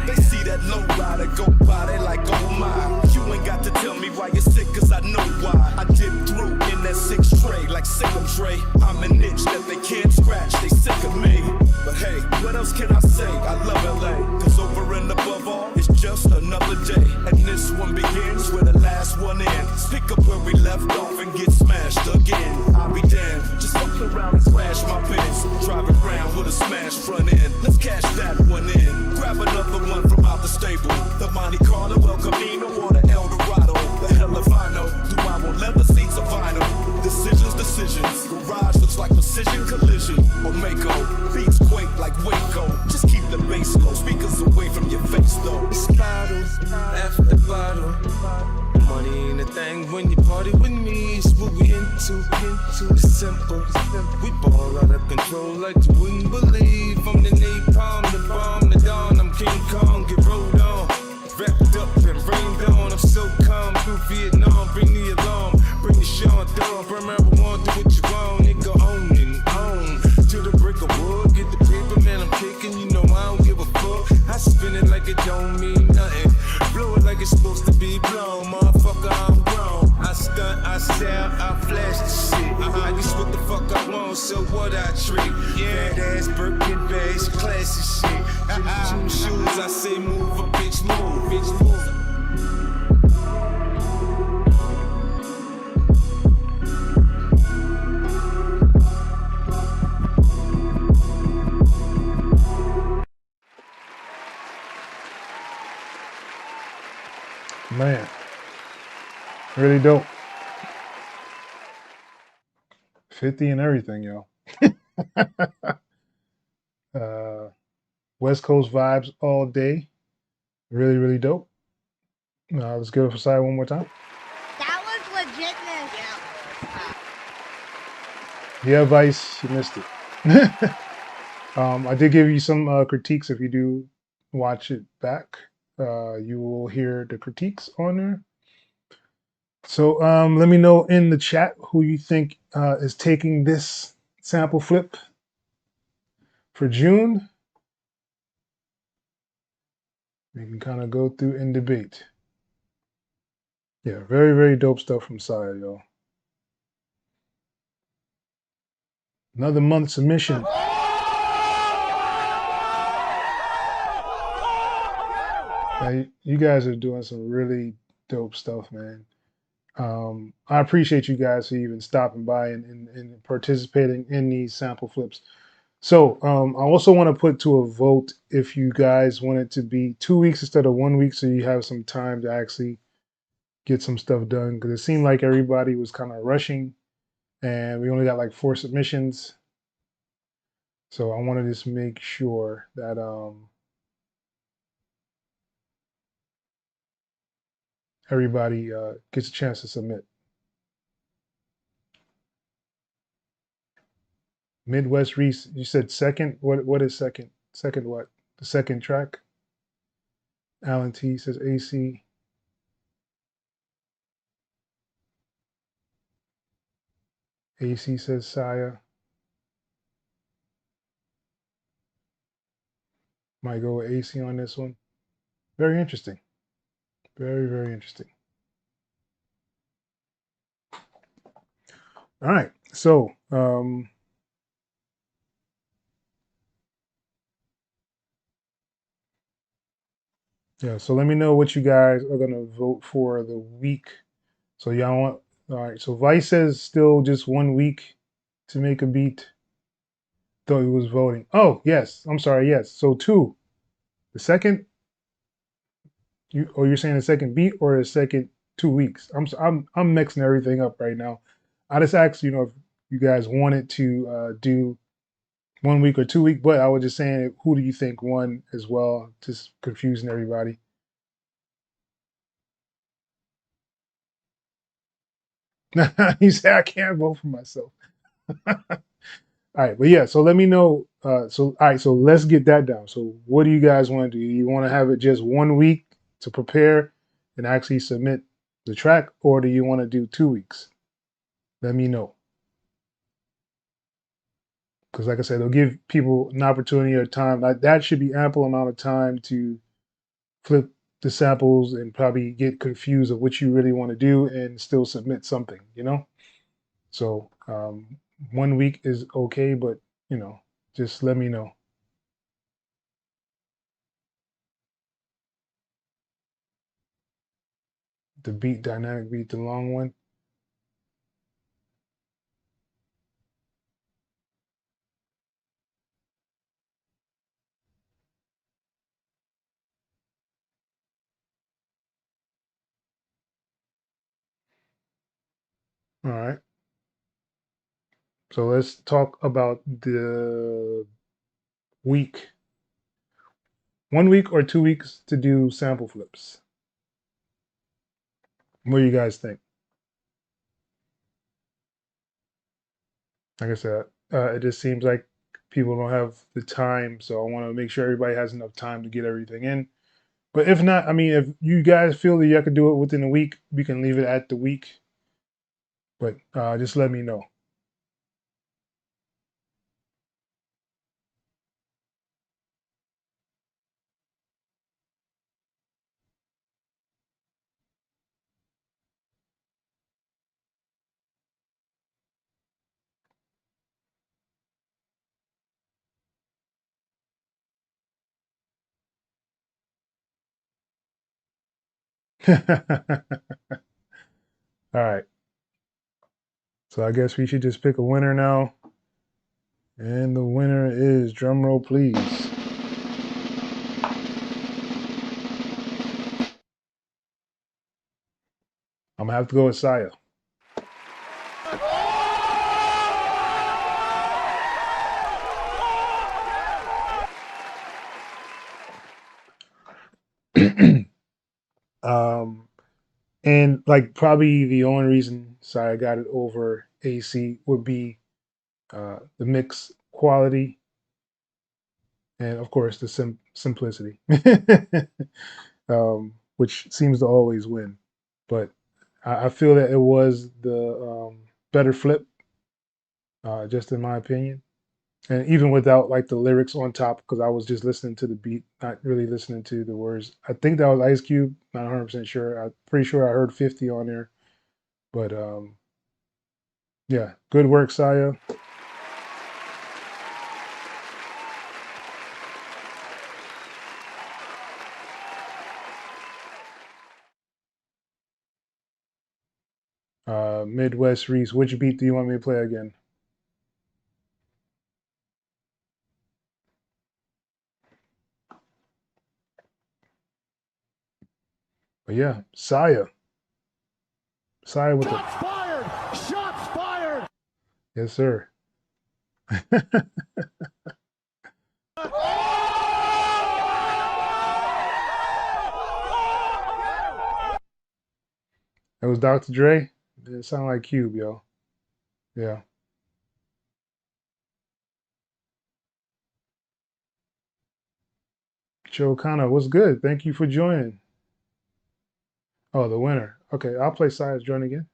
They see that low rider go by, they like, oh my. You ain't got to tell me why you're sick, cause I know why. I dip through in that 6 tray, like sickle tray. I'm an itch that they can't scratch, they sick of me. But hey, what else can I say? I love LA, cause over and above all, it's just another day. And this one begins where the last one ends. Pick up where we left off and get smashed again. I'll be damned, just look around and smash my pants. Drive around with a smashed front end. Let's cash that one in. Grab another one from out the stable. The Monte Carlo, El Camino, or the El Dorado. The hell if I know. Do I want leather seats or vinyl? Decisions. Garage looks like precision collision. Or Mako. Beats quake like Waco. Just keep the bass low. Speakers away from your face though. It's bottles after bottle. Money ain't a thing when you party with me. It's what we into. It's simple. We ball out of control like you wouldn't believe. I'm the napalm, the bomb, the dawn. I'm King Kong, get rolled on. Wrapped up and rained on. I'm so calm through Vietnam. Bring the alarm, bring the Sean dog. I flash the shit. I guess what the fuck I want, so what I treat. Bad ass Birkin bags, classy shit. Shoes, I say move, a bitch move, bitch move. Man, really dope. 50 and everything, yo. West Coast vibes all day. Really, really dope. Let's give it for side one more time. That was legitness. Yeah, Vice, you missed it. I did give you some critiques. If you do watch it back, you will hear the critiques on there. So let me know in the chat who you think is taking this sample flip for June. We can kind of go through and debate. Yeah, very, very dope stuff from Saya, yo. Another month submission. You guys are doing some really dope stuff, man. I appreciate you guys for even stopping by and participating in these sample flips. So I also want to put to a vote if you guys want it to be 2 weeks instead of 1 week, so you have some time to actually get some stuff done. Because it seemed like everybody was kind of rushing, and we only got like 4 submissions. So I want to just make sure that everybody gets a chance to submit. Midwest Reese, you said second. What is second? Second what? The second track. Alan T says AC. AC says Saya. Might go with AC on this one. Very interesting. Very, very interesting. All right. So yeah, so let me know what you guys are gonna vote for the week. So y'all want, all right, so Vice says still just 1 week to make a beat. Though he was voting. Oh, yes. I'm sorry, yes. So 2. The second, you're saying the second beat or the second 2 weeks? I'm mixing everything up right now. I just asked, if you guys wanted to do 1 week or 2 week, but I was just saying, who do you think won as well? Just confusing everybody. He said I can't vote for myself. All right, but yeah, so let me know. All right, so let's get that down. So what do you guys want to do? You want to have it just 1 week to prepare and actually submit the track, or do you want to do 2 weeks? Let me know. Because like I said, it'll give people an opportunity or time. Like that should be ample amount of time to flip the samples and probably get confused of what you really want to do and still submit something, So 1 week is okay, but just let me know. The beat, dynamic beat, the long one. All right. So let's talk about the week. 1 week or 2 weeks to do sample flips. What do you guys think? Like I said, it just seems like people don't have the time, so I want to make sure everybody has enough time to get everything in. But if not, I mean, if you guys feel that you can do it within a week, we can leave it at the week. But just let me know. All right. So I guess we should just pick a winner now. And the winner is, drumroll please. I'm gonna have to go with Saya. And like probably the only reason Saya got it over AC would be the mix quality and of course the simplicity, which seems to always win. But I feel that it was the better flip, just in my opinion. And even without like the lyrics on top, because I was just listening to the beat, not really listening to the words. I think that was Ice Cube, not 100% sure. I'm pretty sure I heard 50 on there. But yeah, good work, Saya. Midwest Reese, which beat do you want me to play again? But yeah, Saya. Saya with Shots fired! Shots fired! Yes, sir. It was Dr. Dre. It sounded like Cube, yo. Yeah. Joe Connor, what's good? Thank you for joining. Oh, the winner. Okay, I'll play Saya's join again.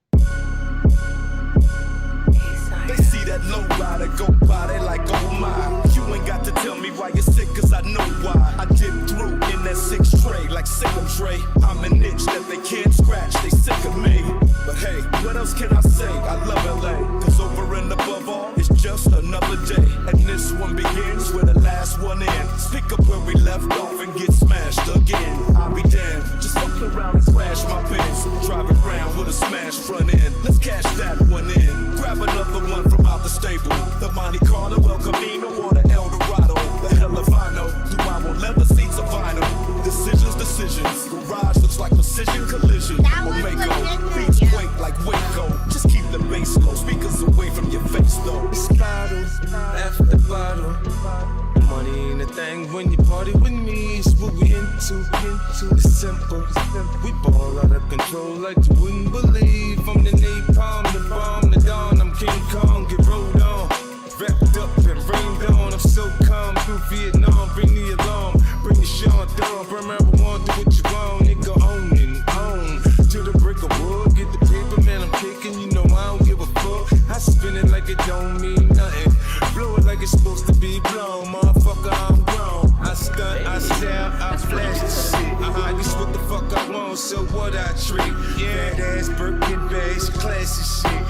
They see that low rider go by, they like, oh my. You ain't got to tell me why you're sick, cause I know why. I dip through in that 6 tray like xelohh. I'm an itch that they can't scratch, they sick of me. But hey, what else can I say? I love LA, cause over and above all, it's just another day. And this one begins where the last one ends. Pick up where we left off and get smashed again. I'll be damned, just fuck around and smash my pins. Driving around with a smashed front end. Let's cash that one in. Grab another one from out the stable. The Monte Carlo, El Camino, or the El Dorado. The hell if I know. Do I want leather seats or vinyl? Decisions. Garage looks like precision collision. Omega beats quake like Waco. Just keep the bass low. Speakers away from your face though. It's bottle after bottle. Money ain't a thing when you party with me. It's what we into. It's simple. We ball out of control like you wouldn't believe. I'm the napalm, the bomb, the dawn. I'm King Kong, get rolled on. Wrapped up and rained on. I'm so calm through Vietnam. Bring the alarm. Bring the Sean Dawn. From everyone, do what you want. Nigga, own and own. To the brick of wood. Get the paper, man, I'm kicking. You know I don't give a fuck. I spin it like it don't mean nothing. Blow it like it's supposed to be blown. Motherfucker, I'm grown. I stunt, I style, I flash the shit. I guess what the fuck I want, so what I treat. Yeah, that's Birkin bags, classy shit.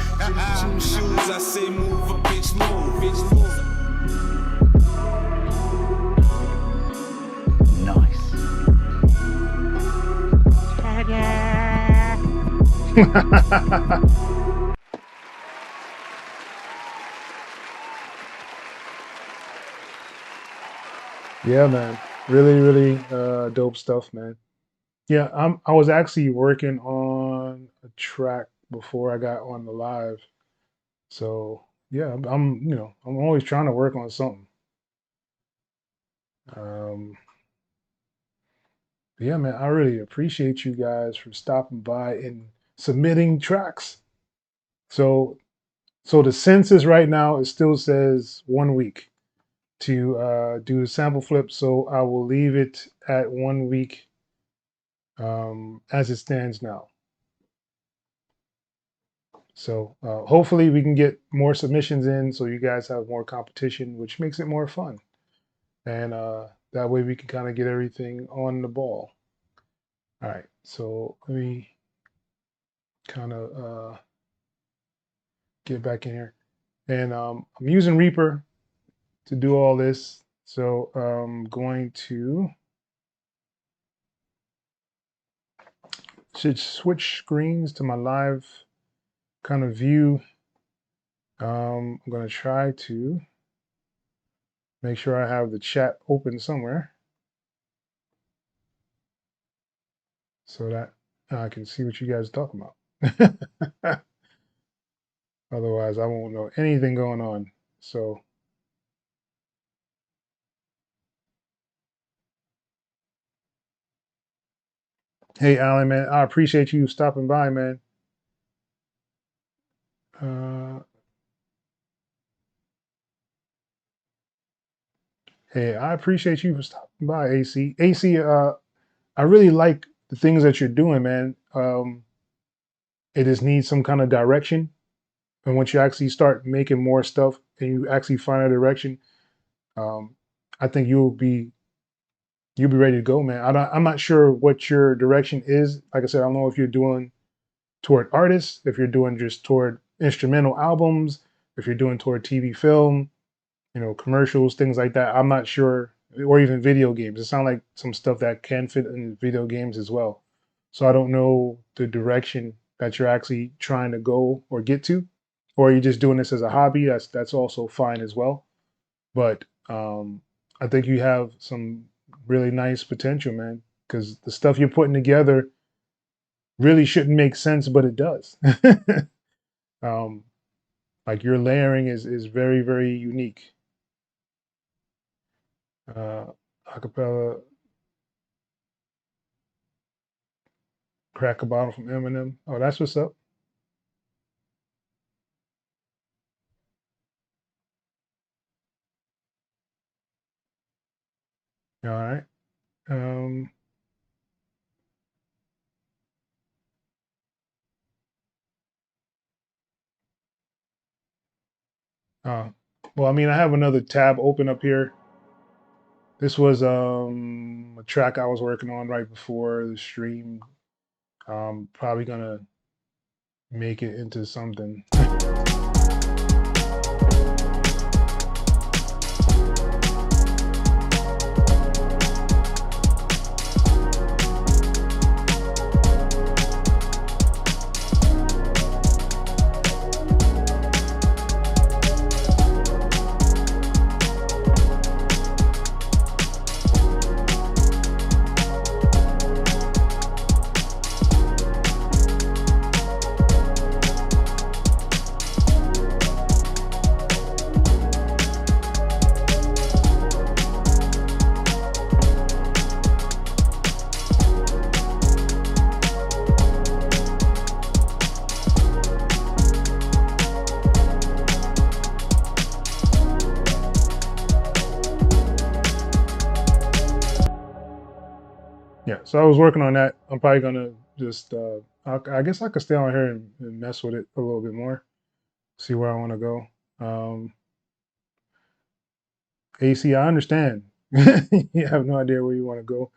Jimmy shoes, I say move, a bitch move, bitch move. Yeah, man. Really dope stuff, man. Yeah, I was actually working on a track before I got on the live. So yeah, I'm always trying to work on something. Yeah, man, I really appreciate you guys for stopping by and submitting tracks. So the census right now, it still says 1 week to do the sample flip. So I will leave it at 1 week as it stands now. So hopefully we can get more submissions in so you guys have more competition, which makes it more fun. And that way we can kind of get everything on the ball. All right, so let me kind of get back in here. And I'm using Reaper to do all this. So I'm going to Should switch screens to my live kind of view. I'm going to try to make sure I have the chat open somewhere so that I can see what you guys are talking about. Otherwise, I won't know anything going on. So, hey, Alan, man, I appreciate you stopping by, man. Hey, I appreciate you for stopping by, AC. AC, I really like the things that you're doing, man. It just needs some kind of direction. And once you actually start making more stuff and you actually find a direction, I think you'll be ready to go, man. I'm not sure what your direction is. Like I said, I don't know if you're doing toward artists, if you're doing just toward instrumental albums, if you're doing toward TV film, commercials, things like that. I'm not sure, or even video games. It sounds like some stuff that can fit in video games as well. So I don't know the direction that you're actually trying to go or get to, or you're just doing this as a hobby. That's also fine as well. But I think you have some really nice potential, man, because the stuff you're putting together really shouldn't make sense, but it does. um, like your layering is very, very unique. Acapella, crack a bottle from Eminem. Oh, that's what's up. All right. Um, uh, well, I mean, I have another tab open up here. This was a track I was working on right before the stream. Probably gonna make it into something. Yeah, so I was working on that. I'm probably gonna just, I guess I could stay on here and mess with it a little bit more, see where I want to go. AC, I understand. You have no idea where you want to go.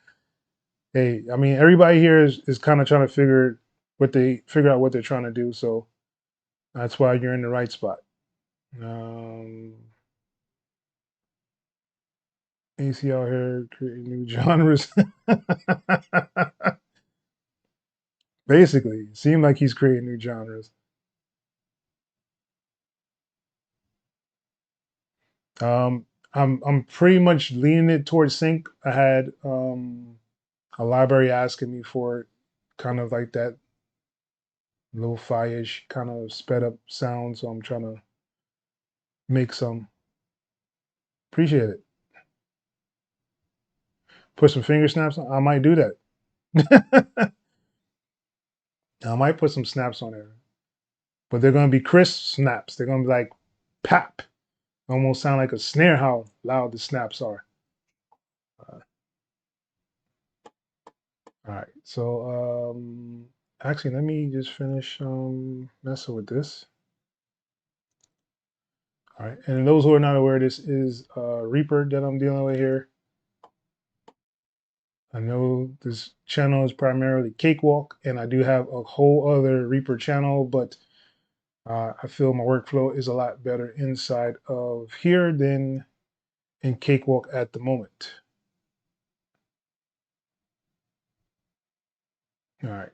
Hey, I mean, everybody here is kind of trying to figure out what they're trying to do. So that's why you're in the right spot. AC out here creating new genres. Basically, it seemed like he's creating new genres. Um, I'm pretty much leaning it towards sync. I had a library asking me for it, kind of like that lo-fi-ish kind of sped up sound. So I'm trying to make some. Appreciate it. Put some finger snaps on. I might do that. I might put some snaps on there, but they're gonna be crisp snaps. They're gonna be like pap. Almost sound like a snare how loud the snaps are. All right, so actually, let me just finish messing with this. All right, and those who are not aware, this is Reaper that I'm dealing with here. I know this channel is primarily Cakewalk, and I do have a whole other Reaper channel, but I feel my workflow is a lot better inside of here than in Cakewalk at the moment. All right.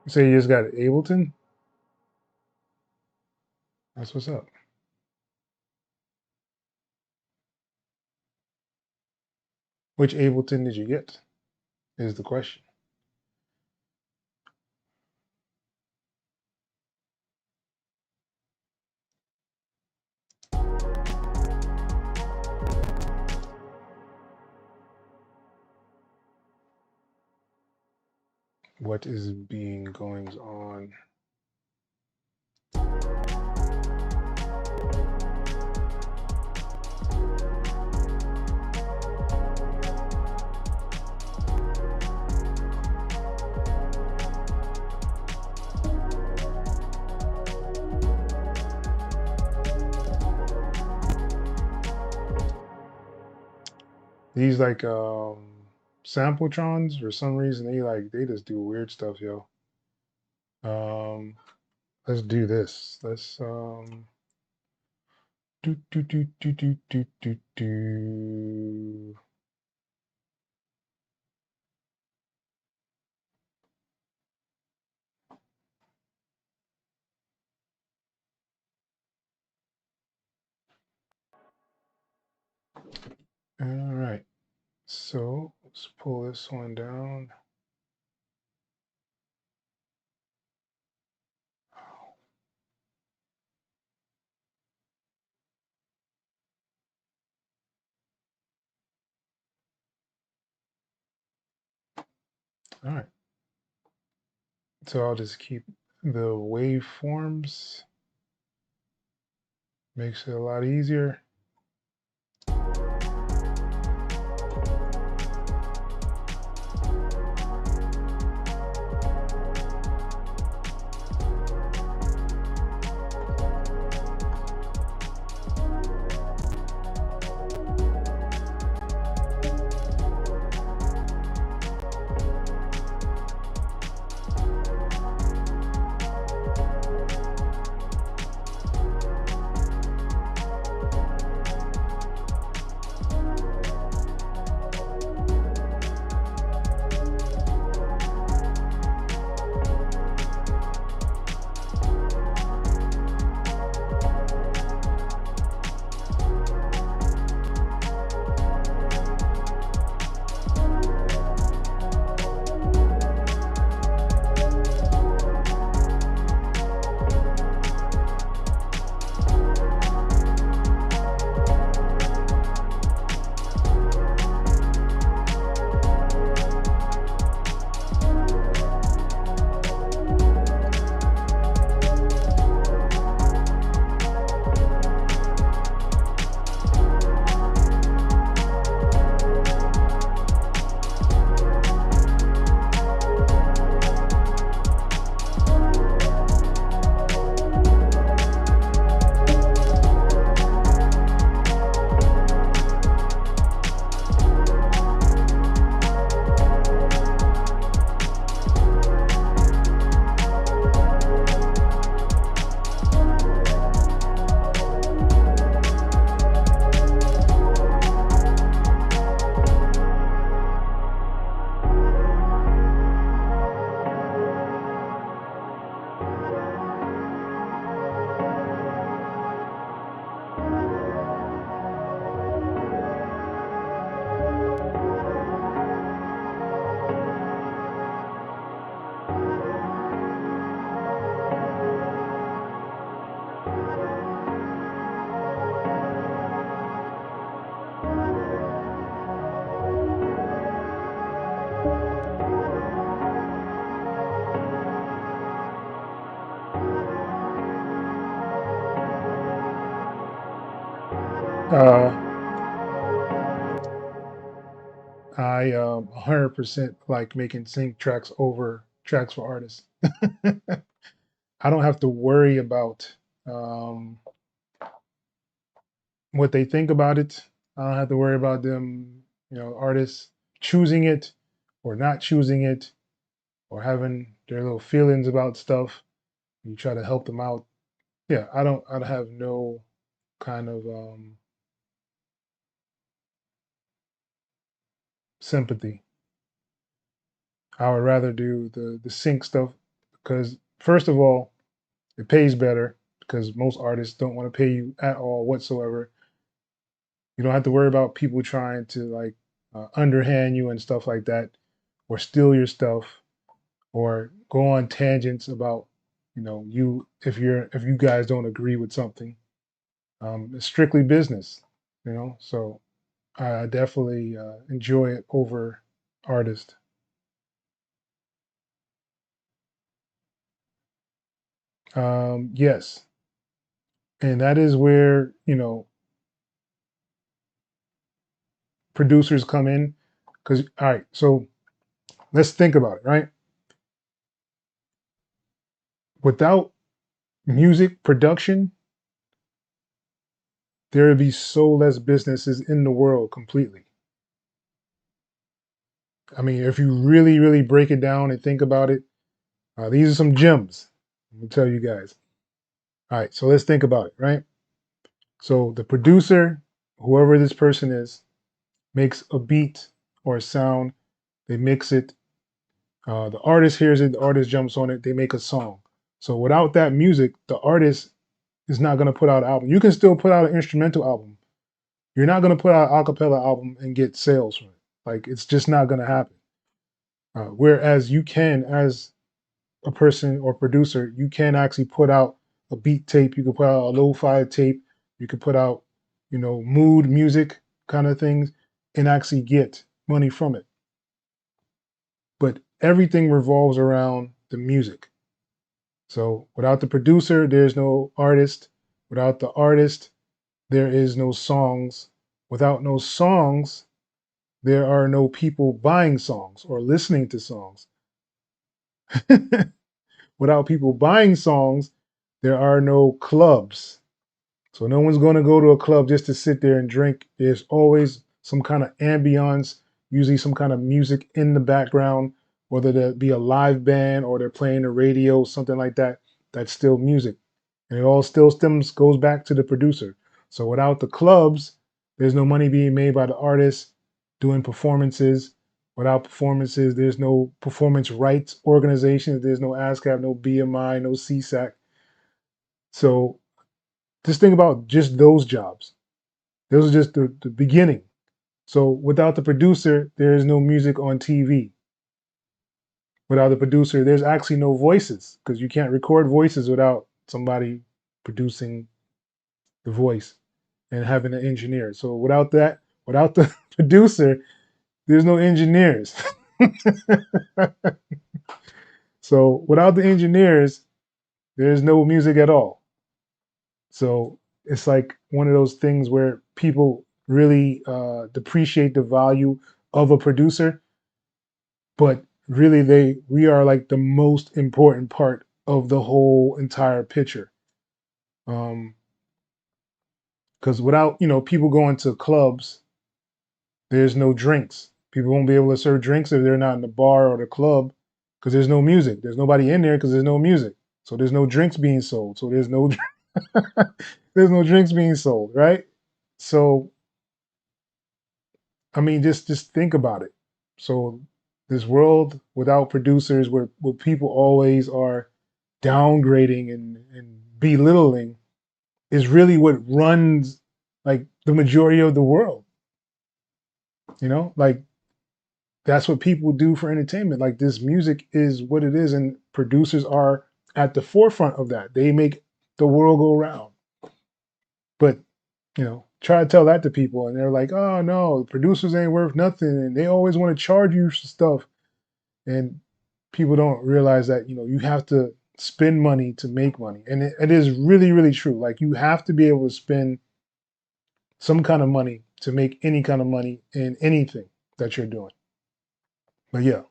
Say you just got Ableton? That's what's up. Which Ableton did you get? Is the question. What is being goings on? These like sampletrons, for some reason they just do weird stuff, yo. Let's do this. Let's do. All right. So let's pull this one down. All right. So I'll just keep the waveforms. Makes it a lot easier. I 100% like making sync tracks over tracks for artists. I don't have to worry about um, what they think about it. I don't have to worry about them, artists choosing it or not choosing it or having their little feelings about stuff. You try to help them out. Yeah, I have no kind of sympathy. I would rather do the sync stuff because first of all, it pays better because most artists don't want to pay you at all whatsoever. You don't have to worry about people trying to like underhand you and stuff like that, or steal your stuff, or go on tangents about you if you guys don't agree with something. It's strictly business, So I definitely enjoy it over artist. Yes, and that is where producers come in. Because all right, so let's think about it, right? Without music production, there would be so less businesses in the world completely. I mean, if you really, really break it down and think about it, these are some gems. Let me tell you guys. All right, so let's think about it, right? So the producer, whoever this person is, makes a beat or a sound. They mix it. The artist hears it. The artist jumps on it. They make a song. So without that music, the artist is not going to put out an album. You can still put out an instrumental album. You're not going to put out an a cappella album and get sales from it. Like, it's just not going to happen. Whereas you can, as a person or producer, you can actually put out a beat tape. You can put out a lo-fi tape. You can put out, mood music kind of things and actually get money from it. But everything revolves around the music. So without the producer, there's no artist. Without the artist, there is no songs. Without no songs, there are no people buying songs or listening to songs. Without people buying songs, there are no clubs. So no one's going to go to a club just to sit there and drink. There's always some kind of ambiance, usually some kind of music in the background, whether that be a live band or they're playing the radio, something like that. That's still music. And it all still goes back to the producer. So without the clubs, there's no money being made by the artists doing performances. Without performances, there's no performance rights organizations. There's no ASCAP, no BMI, no CSAC. So just think about just those jobs. Those are just the beginning. So without the producer, there is no music on TV. Without the producer, there's actually no voices because you can't record voices without somebody producing the voice and having an engineer. So without that, without the producer, there's no engineers. So without the engineers, there's no music at all. So it's like one of those things where people really depreciate the value of a producer, but really we are like the most important part of the whole entire picture. Because without people going to clubs, there's no drinks. People won't be able to serve drinks if they're not in the bar or the club because there's no music. There's nobody in there because there's no music. So there's no drinks being sold. So there's no there's no drinks being sold, right? So I mean, just think about it. So this world without producers, where people always are downgrading and belittling, is really what runs like the majority of the world. Like that's what people do for entertainment. Like this music is what it is, and producers are at the forefront of that. They make the world go round. But try to tell that to people, and they're like, "Oh no, producers ain't worth nothing," and they always want to charge you for stuff. And people don't realize that you have to spend money to make money, and it is really, really true. Like you have to be able to spend some kind of money to make any kind of money in anything that you're doing. But yeah.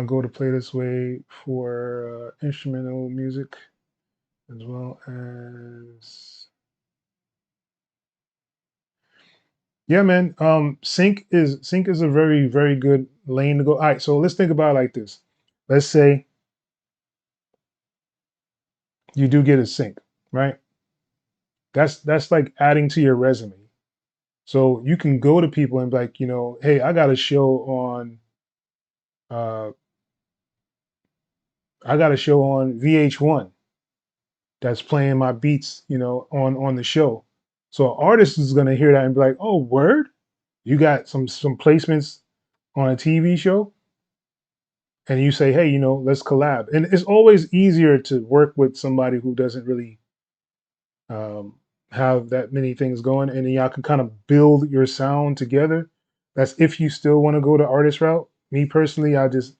Go to Play This Way for instrumental music as well as yeah, man. Sync is a very, very good lane to go. All right, so let's think about it like this. Let's say you do get a sync, right? That's like adding to your resume. So you can go to people and be like, you know, hey, I got a show on uh VH1 that's playing my beats, you know, on the show. So an artist is gonna hear that and be like, oh, word, you got some placements on a TV show, and you say, hey, you know, let's collab. And it's always easier to work with somebody who doesn't really um, have that many things going, and then y'all can kind of build your sound together. That's if you still want to go the artist route. Me personally, there's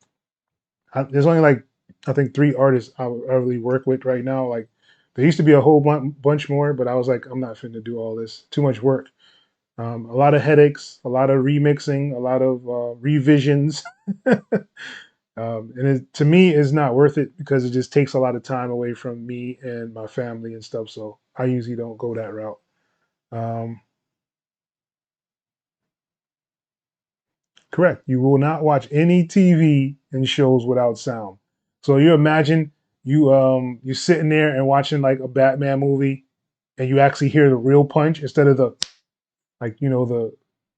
only like I think 3 artists I really work with right now. Like there used to be a whole bunch more, but I was like, I'm not finna do all this. Too much work. A lot of headaches, a lot of remixing, a lot of revisions. And to me, it's not worth it because it just takes a lot of time away from me and my family and stuff. So I usually don't go that route. Um, Correct. You will not watch any TV and shows without sound. So you imagine you're sitting there and watching like a Batman movie, and you actually hear the real punch instead of the like you know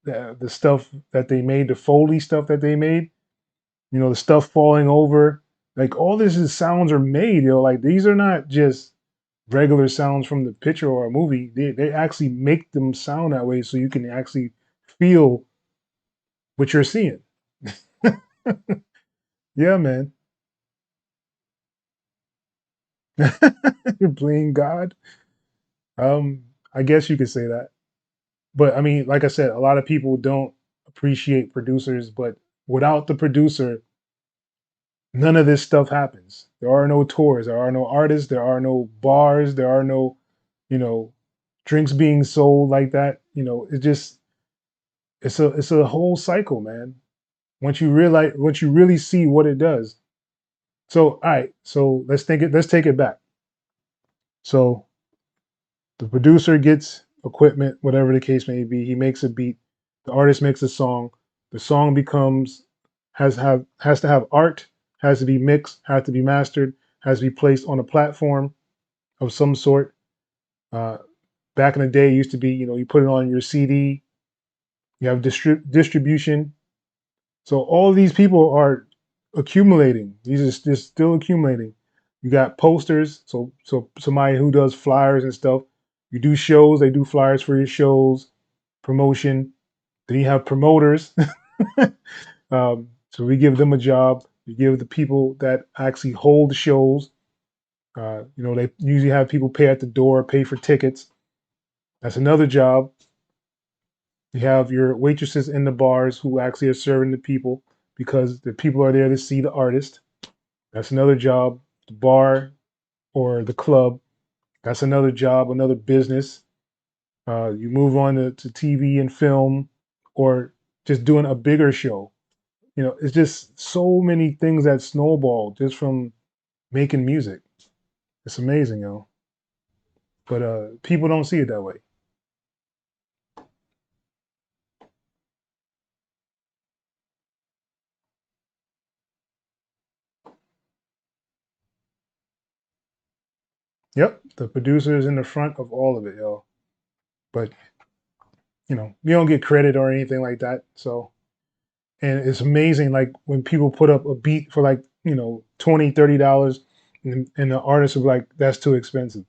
the stuff that they made, the Foley stuff that they made. You know the stuff falling over. Like all this is sounds are made. You know, like these are not just regular sounds from the picture or a movie. They actually make them sound that way so you can actually feel what you're seeing. Yeah, man. You're playing God. I guess you could say that. But I mean, like I said, a lot of people don't appreciate producers, but without the producer, none of this stuff happens. There are no tours, there are no artists, there are no bars, there are no, you know, drinks being sold like that. You know, it's a whole cycle, man. Once you really see what it does. So, all right, so let's take it back. So the producer gets equipment, whatever the case may be. He makes a beat. The artist makes a song. The song becomes has to have art, has to be mixed, has to be mastered, has to be placed on a platform of some sort. Uh, Back in the day, it used to be you put it on your CD. You have distribution. So all these people are accumulating. These are just still accumulating. You got posters. So somebody who does flyers and stuff. You do shows. They do flyers for your shows, promotion. Then you have promoters. So we give them a job. You give the people that actually hold the shows. They usually have people pay at the door, pay for tickets. That's another job. You have your waitresses in the bars who actually are serving the people because the people are there to see the artist. That's another job. The bar or the club. That's another job, another business. You move on to TV and film or just doing a bigger show. It's just so many things that snowball just from making music. It's amazing, But people don't see it that way. Yep, the producer is in the front of all of it, But you don't get credit or anything like that. So, and it's amazing, like when people put up a beat for like $20, $30, and the artist will be like, "That's too expensive."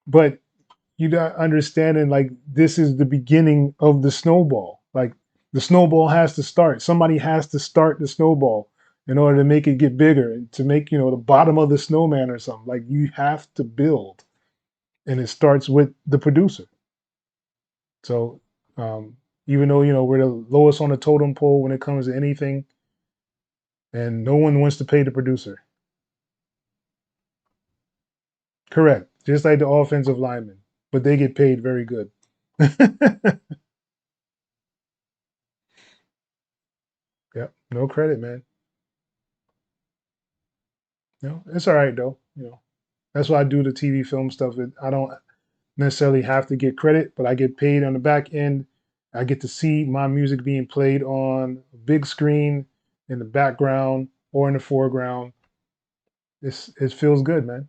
But you not understanding like this is the beginning of the snowball. Like the snowball has to start. Somebody has to start the snowball in order to make it get bigger and to make the bottom of the snowman or something. Like you have to build, and it starts with the producer. So even though we're the lowest on the totem pole when it comes to anything, and no one wants to pay the producer. Correct, just like the offensive lineman, but they get paid very good. Yep, no credit, man. It's all right though. That's why I do the TV film stuff. I don't necessarily have to get credit, but I get paid on the back end. I get to see my music being played on a big screen in the background or in the foreground. It feels good, man.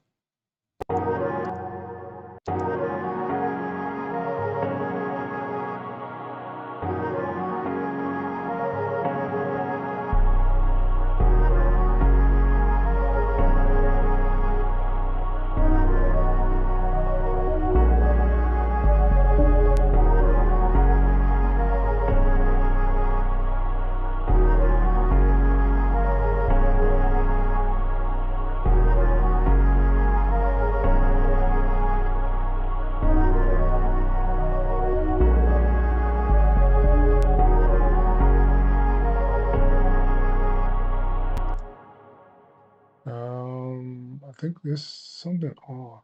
there's something off.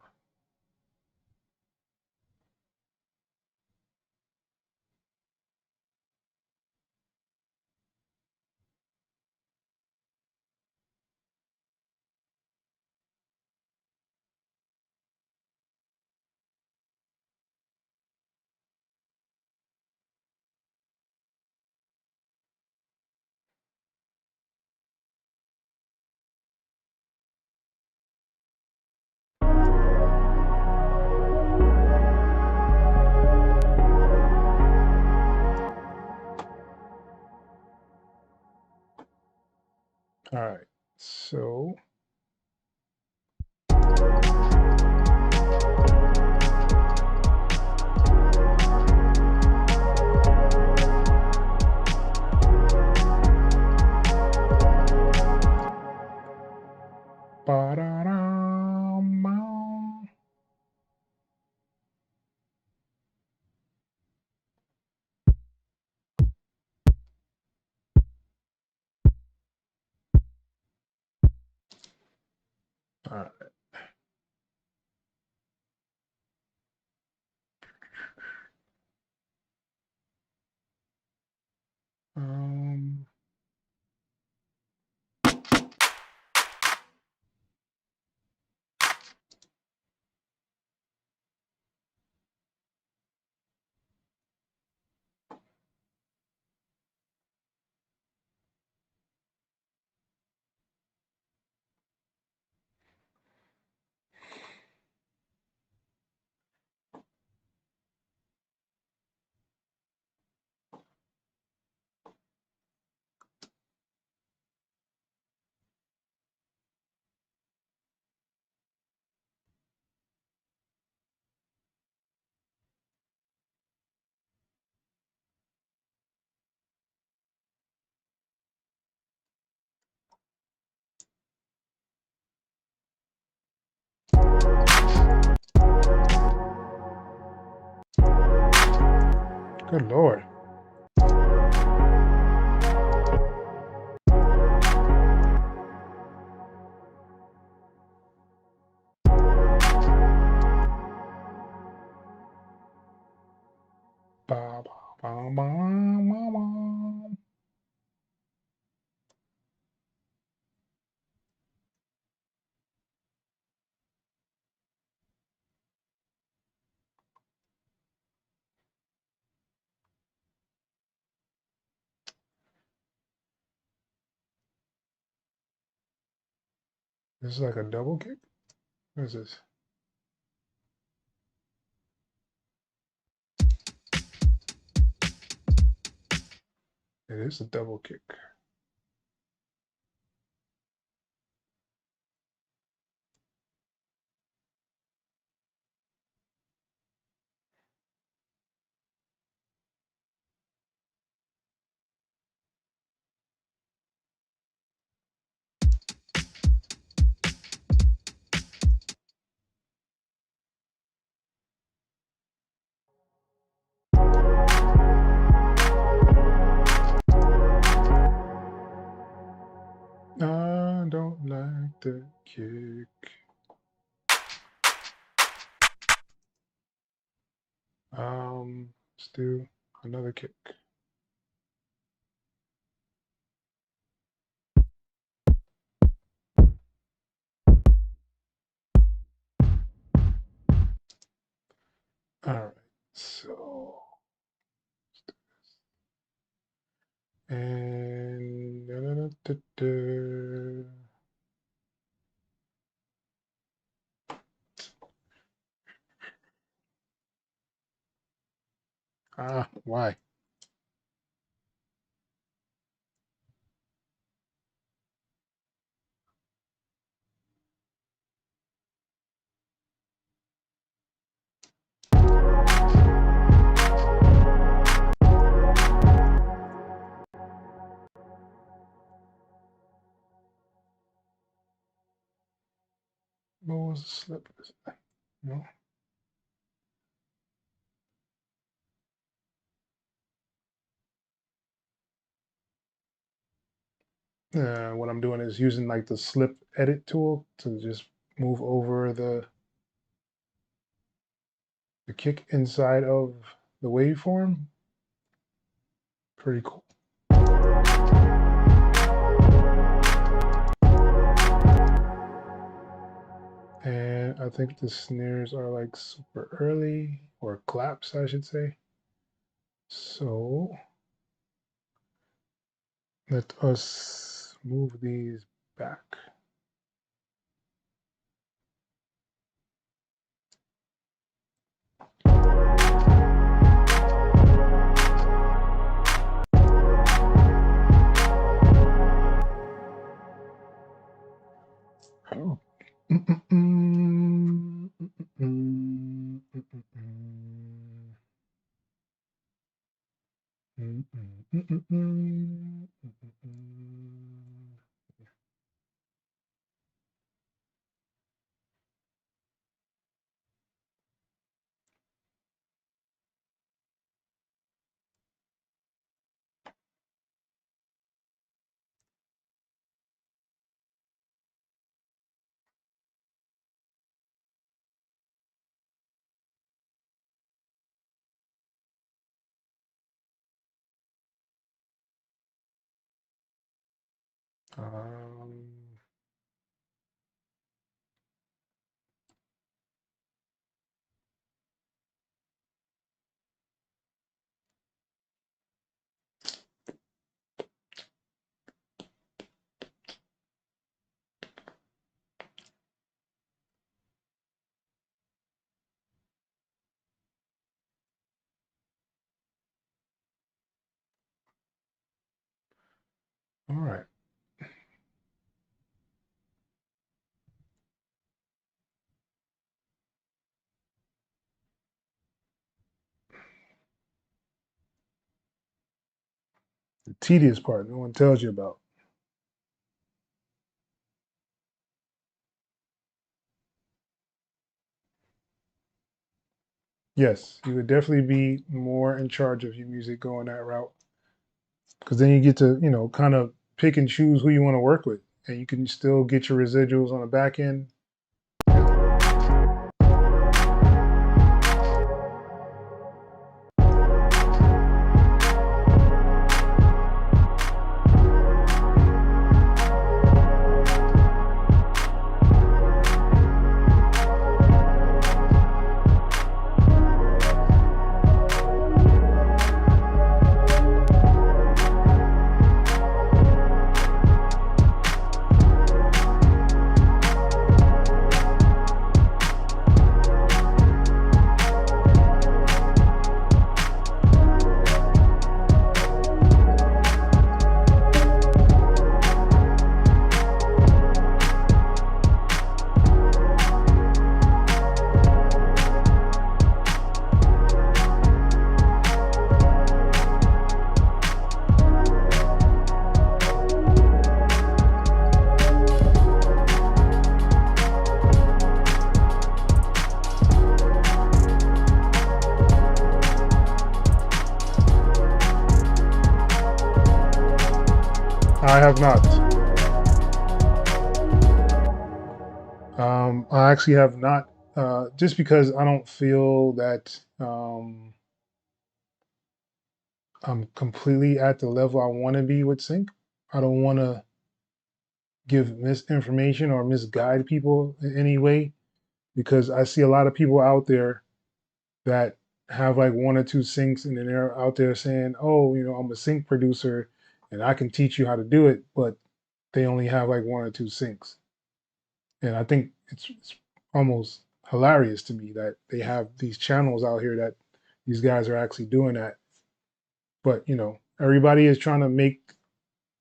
All right, so ba-da-dum, all right. Um, good Lord. Ba, ba, ba, ba, ba, ba. This is like a double kick? What is this? It is a double kick. I don't like the kick. Let's do another kick. All right, so and why? What was the slip? No. What I'm doing is using like the slip edit tool to just move over the kick inside of the waveform. Pretty cool. And I think the snares are like super early, or claps, I should say. So let us move these back. Oh. All right. The tedious part no one tells you about. Yes, you would definitely be more in charge of your music going that route, because then you get to, kind of pick and choose who you want to work with, and you can still get your residuals on the back end. I have not. I actually have not, just because I don't feel that I'm completely at the level I want to be with sync. I don't want to give misinformation or misguide people in any way, because I see a lot of people out there that have like one or two syncs, and then they're out there saying, "Oh, I'm a sync producer and I can teach you how to do it," but they only have like one or two syncs. And I think it's almost hilarious to me that they have these channels out here that these guys are actually doing that. But everybody is trying to make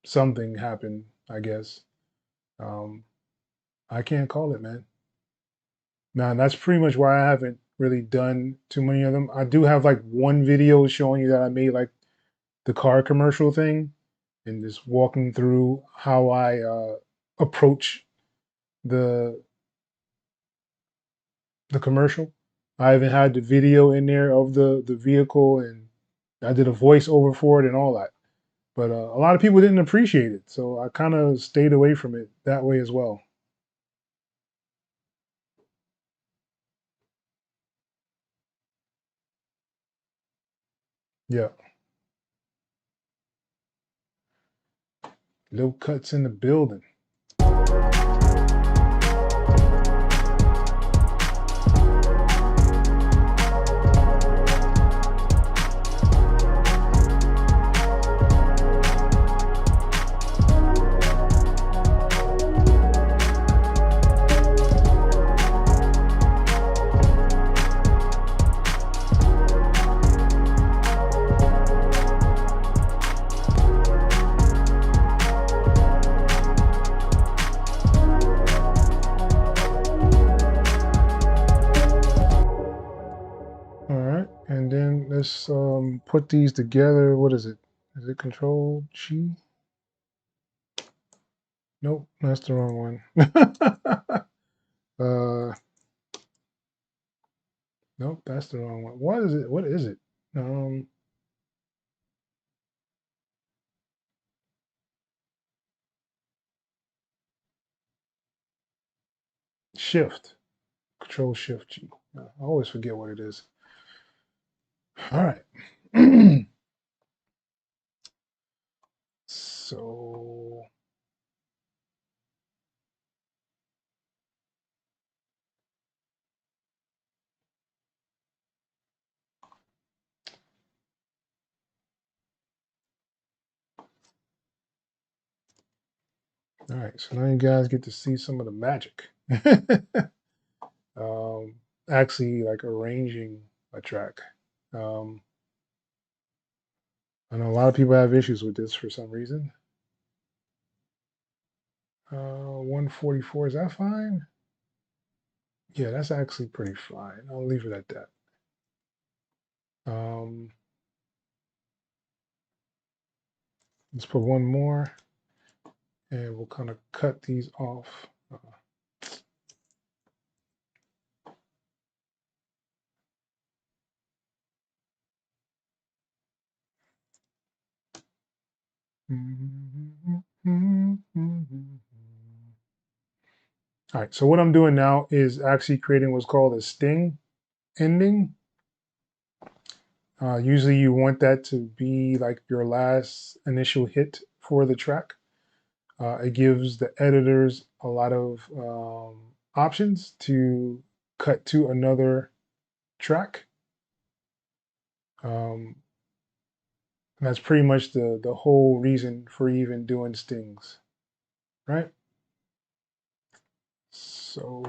something happen, I guess. Um, I can't call it, man. Now, that's pretty much why I haven't really done too many of them. I do have like one video showing you that I made like the car commercial thing, and just walking through how I approach the commercial. I even had the video in there of the vehicle, and I did a voiceover for it and all that. But a lot of people didn't appreciate it, so I kind of stayed away from it that way as well. Yeah. Little cuts in the building. All right, and then let's put these together. What is it? Is it Control G? Nope, that's the wrong one. Nope, that's the wrong one. What is it? What is it? Shift. Control Shift G. I always forget what it is. All right. So all right, so now you guys get to see some of the magic. Actually, like arranging a track. I know a lot of people have issues with this for some reason. 144, is that fine? Yeah, that's actually pretty fine. I'll leave it at that. Let's put one more, and we'll kind of cut these off. All right, so what I'm doing now is actually creating what's called a sting ending. Usually you want that to be like your last initial hit for the track. It gives the editors a lot of options to cut to another track. And that's pretty much the whole reason for even doing stings, right? So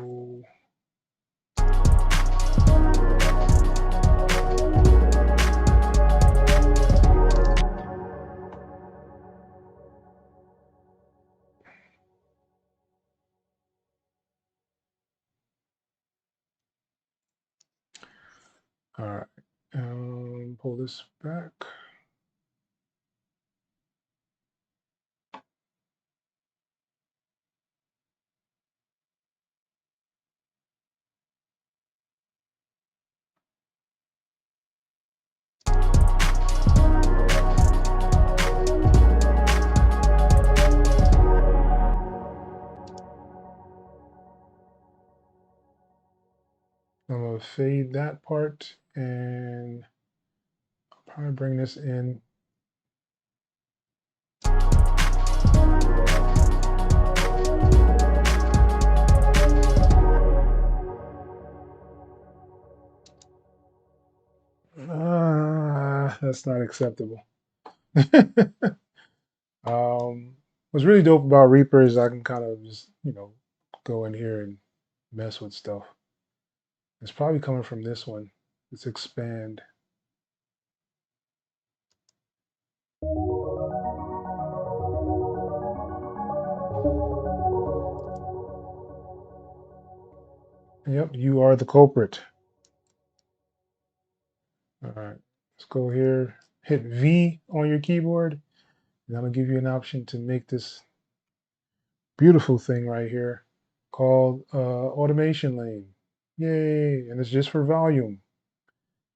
all right, pull this back. I'm gonna fade that part and I'll probably bring this in. That's not acceptable. What's really dope about Reaper is I can kind of just, go in here and mess with stuff. It's probably coming from this one. Let's expand. Yep, you are the culprit. All right, let's go here, hit V on your keyboard, and that'll give you an option to make this beautiful thing right here called automation lane. Yay, and it's just for volume.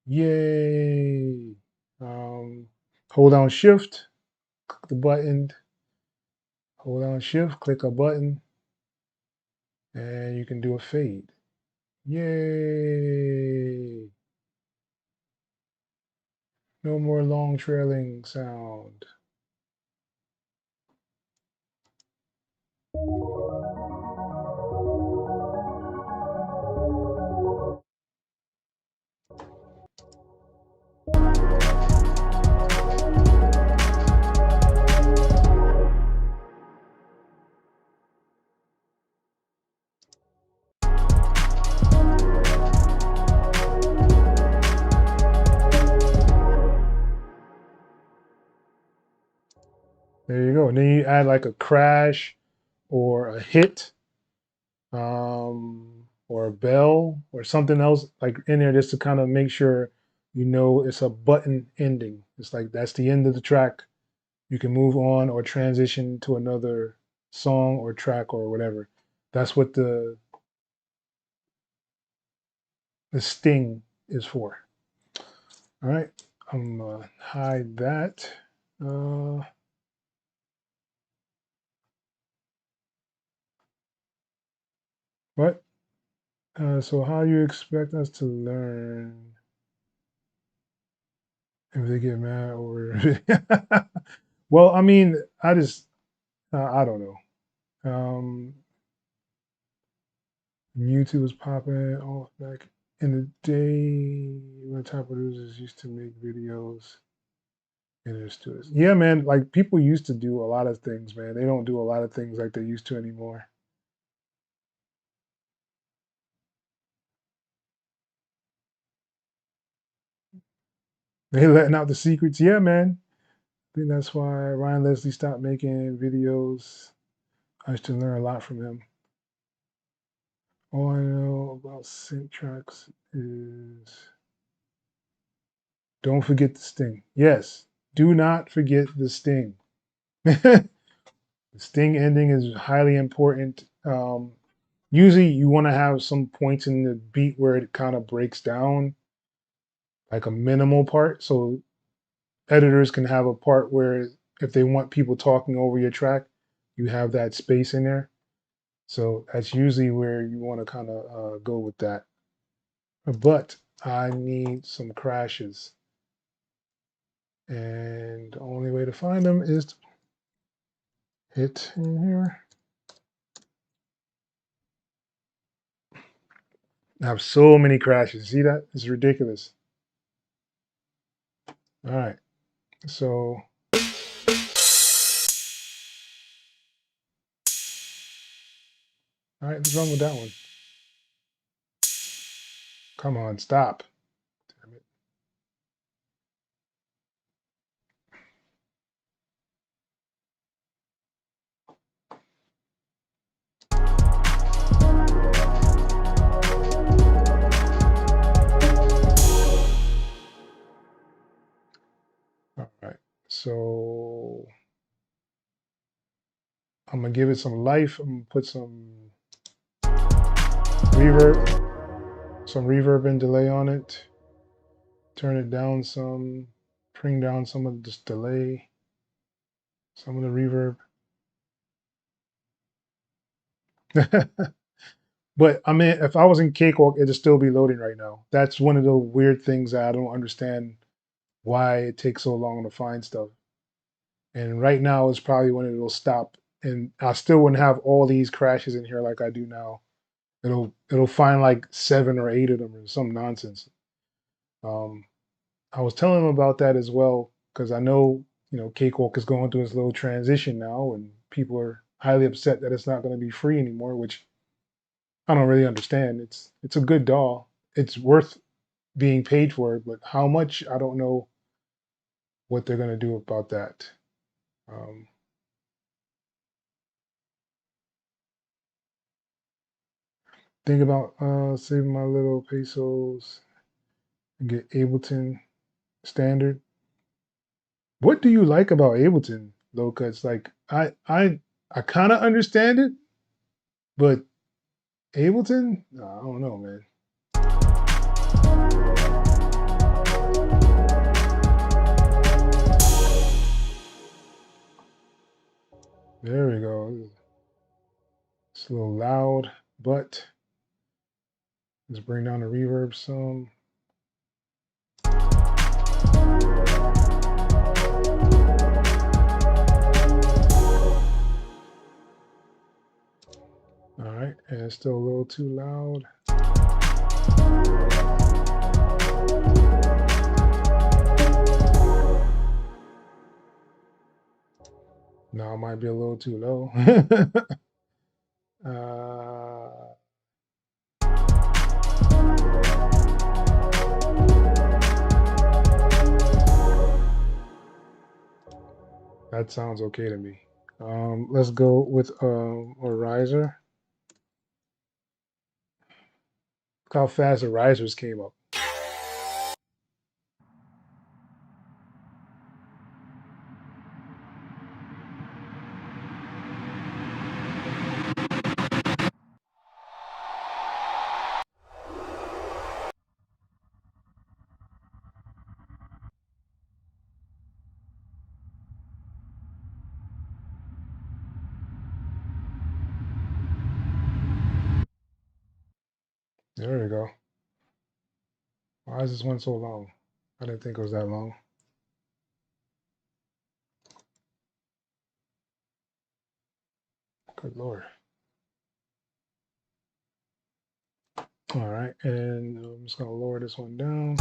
Yay. Hold down shift, click the button, hold down shift, click a button, and you can do a fade. Yay. No more long trailing sound. There you go. And then you add like a crash or a hit, or a bell or something else like in there just to kind of make sure you know it's a button ending. It's like that's the end of the track. You can move on or transition to another song or track or whatever. That's what the sting is for. All right, I'm gonna hide that. What? So how you expect us to learn if they get mad over? Well, I mean, I just I don't know. Mewtwo was popping off back in the day when top producers used to make videos in their studios. Yeah, man, like people used to do a lot of things, man. They don't do a lot of things like they used to anymore. They letting out the secrets. Yeah, man. I think that's why Ryan Leslie stopped making videos. I used to learn a lot from him. All I know about sync tracks is don't forget the sting. Yes, do not forget the sting. The sting ending is highly important. Usually you want to have some points in the beat where it kind of breaks down, like a minimal part. So editors can have a part where if they want people talking over your track, you have that space in there. So that's usually where you want to kind of go with that. But I need some crashes. And the only way to find them is to hit in here. I have so many crashes. See that? It's ridiculous. All right. So all right, let's run with that one. Come on, stop. Damn it. All right. So I'm gonna give it some life. I'm gonna put some reverb and delay on it. Turn it down some, bring down some of this delay, some of the reverb. But I mean, if I was in Cakewalk, it'd still be loading right now. That's one of the weird things that I don't understand why it takes so long to find stuff. And right now is probably when it'll stop. And I still wouldn't have all these crashes in here like I do now. It'll find like 7 or 8 of them or some nonsense. I was telling him about that as well because I know Cakewalk is going through its little transition now, and people are highly upset that it's not going to be free anymore, which I don't really understand. It's a good DAW. It's worth being paid for it, but how much I don't know what they're going to do about that. Think about saving my little pesos and get Ableton standard. What do you like about Ableton, Loca? It's like I kind of understand it, but Ableton? No, I don't know, man. There we go. It's a little loud, but let's bring down the reverb some. All right, and it's still a little too loud. Now it might be a little too low. That sounds okay to me. Let's go with a riser. Look how fast the risers came up. There we go. Why is this one so long? I didn't think it was that long. Good Lord. All right, and I'm just gonna lower this one down.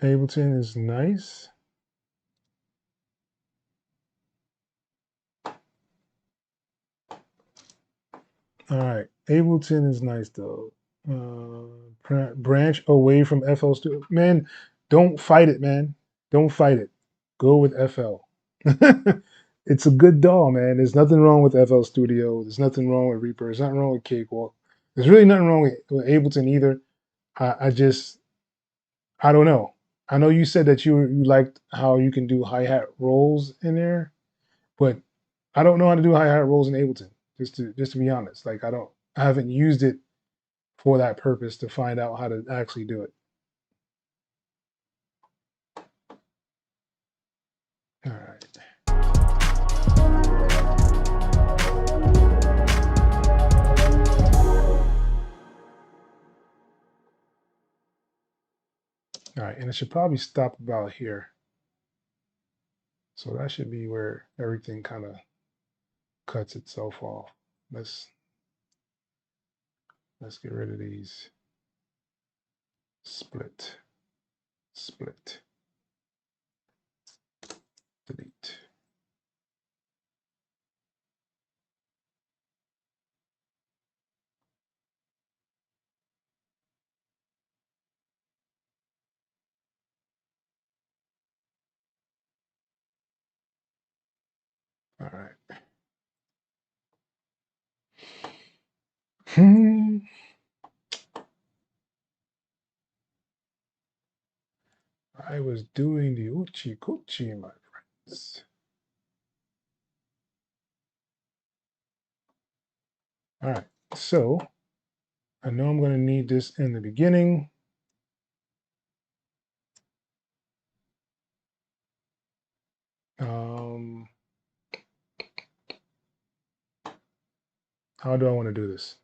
Ableton is nice. All right, Ableton is nice though. Branch away from FL Studio. Man, don't fight it, man. Don't fight it. Go with FL. It's a good DAW, man. There's nothing wrong with FL Studio. There's nothing wrong with Reaper. There's nothing wrong with Cakewalk. There's really nothing wrong with Ableton either. I don't know. I know you said that you liked how you can do hi-hat rolls in there, but I don't know how to do hi-hat rolls in Ableton. Just to be honest, like I haven't used it for that purpose to find out how to actually do it. All right. All right, and it should probably stop about here. So that should be where everything kind of cuts itself off. Let's get rid of these. Split, split, delete. All right. I was doing the Uchi Kuchi, my friends. All right, so I know I'm going to need this in the beginning. How do I want to do this?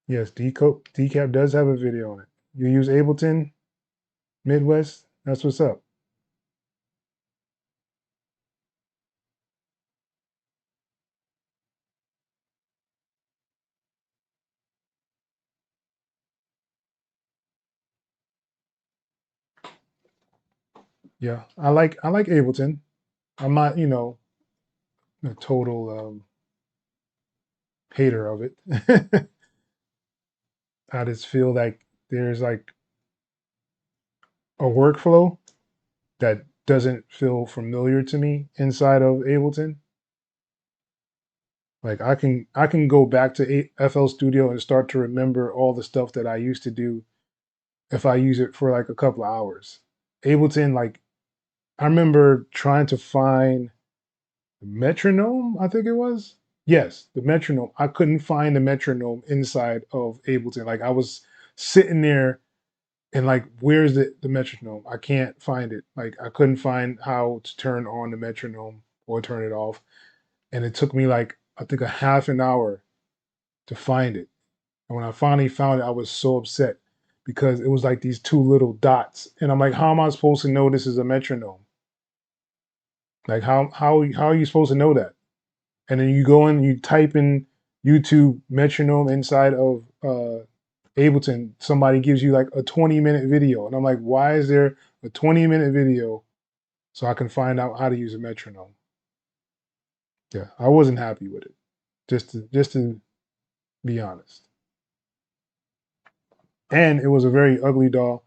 Yes, Decap does have a video on it. You use Ableton, Midwest, that's what's up. Yeah, I like Ableton. I'm not, a total hater of it. I just feel like there's like a workflow that doesn't feel familiar to me inside of Ableton. Like I can go back to FL Studio and start to remember all the stuff that I used to do if I use it for like a couple of hours. Ableton, like I remember trying to find the metronome, I think it was. Yes, the metronome. I couldn't find the metronome inside of Ableton. Like I was sitting there and like, where's the metronome? I can't find it. Like I couldn't find how to turn on the metronome or turn it off. And it took me like, I think a half an hour to find it. And when I finally found it, I was so upset because it was like these two little dots. And I'm like, how am I supposed to know this is a metronome? Like how are you supposed to know that? And then you go in, you type in YouTube metronome inside of Ableton. Somebody gives you like a 20-minute video. And I'm like, why is there a 20-minute video so I can find out how to use a metronome? Yeah, I wasn't happy with it. Just to be honest. And it was a very ugly DAW,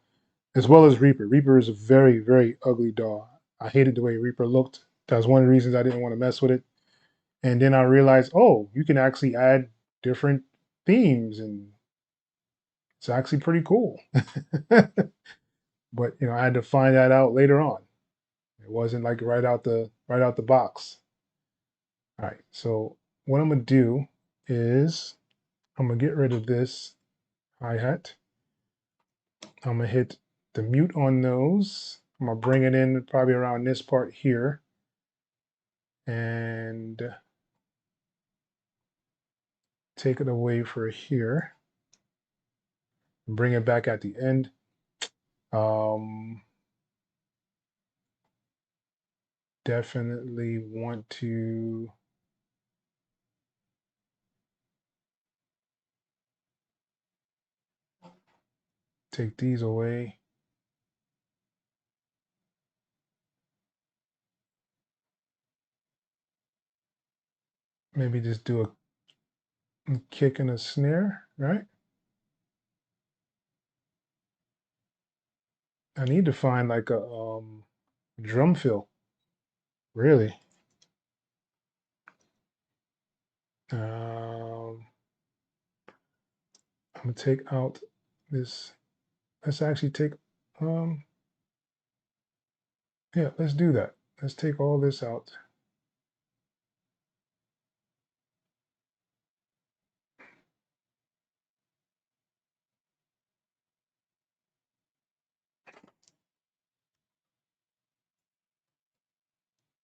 as well as Reaper. Reaper is a very, very ugly DAW. I hated the way Reaper looked. That was one of the reasons I didn't want to mess with it. And then I realized, oh, you can actually add different themes, and it's actually pretty cool. But I had to find that out later on. It wasn't like right out the box. All right, so what I'm gonna do is I'm gonna get rid of this hi-hat. I'm gonna hit the mute on those. I'm gonna bring it in probably around this part here. And take it away for here. Bring it back at the end. Definitely want to take these away. Maybe just do a kick and a snare, right? I need to find like a drum fill, really. I'm gonna take out this. Let's actually take, yeah, let's do that. Let's take all this out.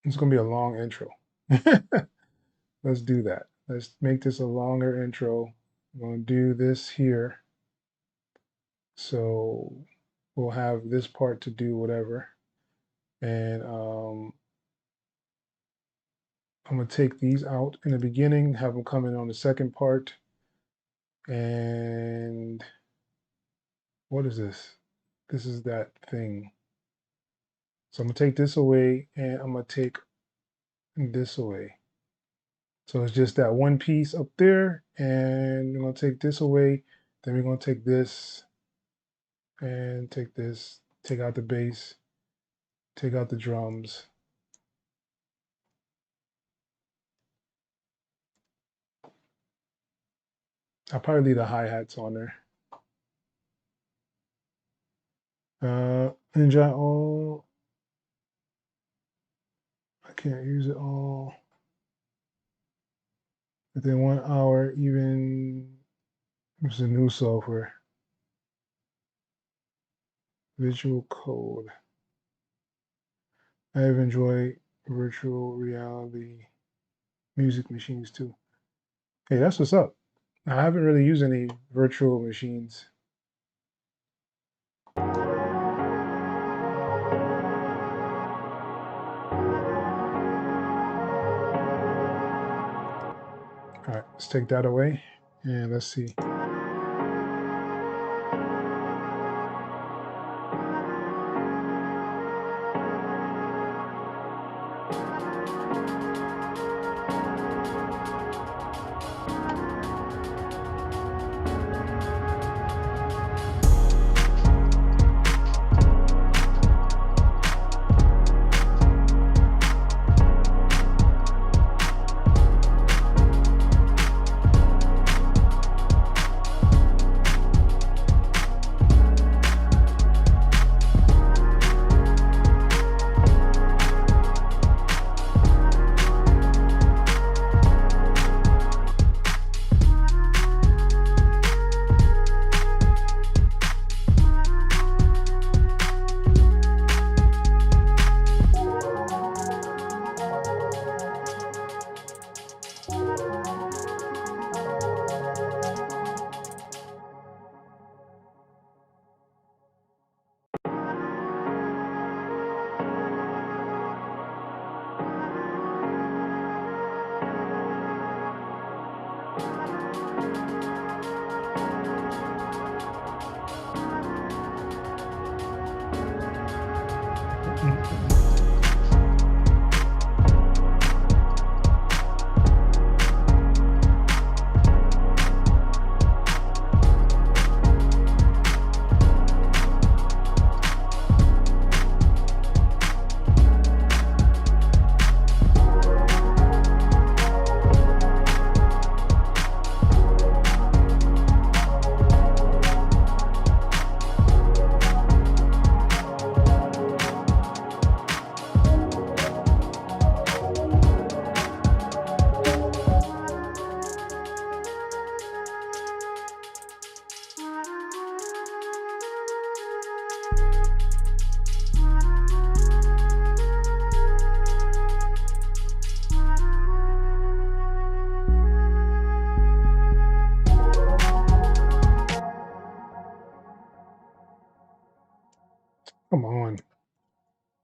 It's gonna be a long intro. Let's do that. Let's make this a longer intro. I'm gonna do this here. So we'll have this part to do whatever. And I'm gonna take these out in the beginning, have them come in on the second part. And what is this? This is that thing. So I'm gonna take this away and I'm gonna take this away. So it's just that one piece up there, and we're gonna take this away. Then we're gonna take this and take this, take out the bass, take out the drums. I'll probably leave the hi-hats on there. Enjoy all. I can't use it all. Within 1 hour, even it's a new software. Visual Code. I have enjoyed virtual reality music machines too. Hey, that's what's up. I haven't really used any virtual machines. All right, let's take that away and let's see.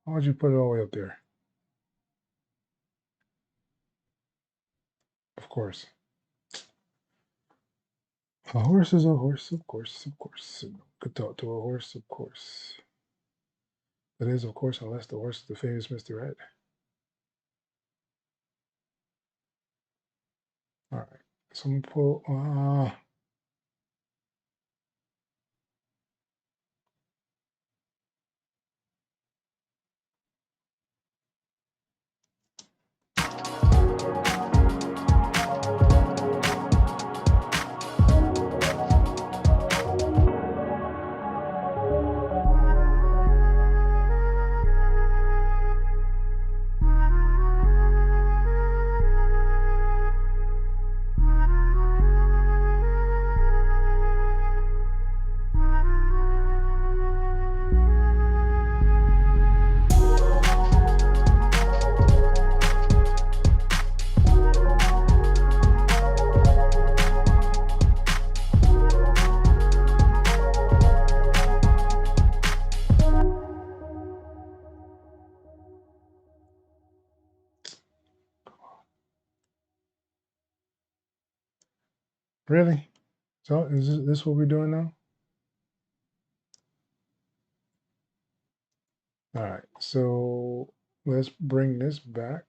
Why'd you put it all the way up there? Of course. A horse is a horse, of course, of course. Could talk to a horse, of course. That is, of course, unless the horse is the famous Mr. Ed. All right. So I'm gonna pull. Really? So is this what we're doing now? All right. So let's bring this back.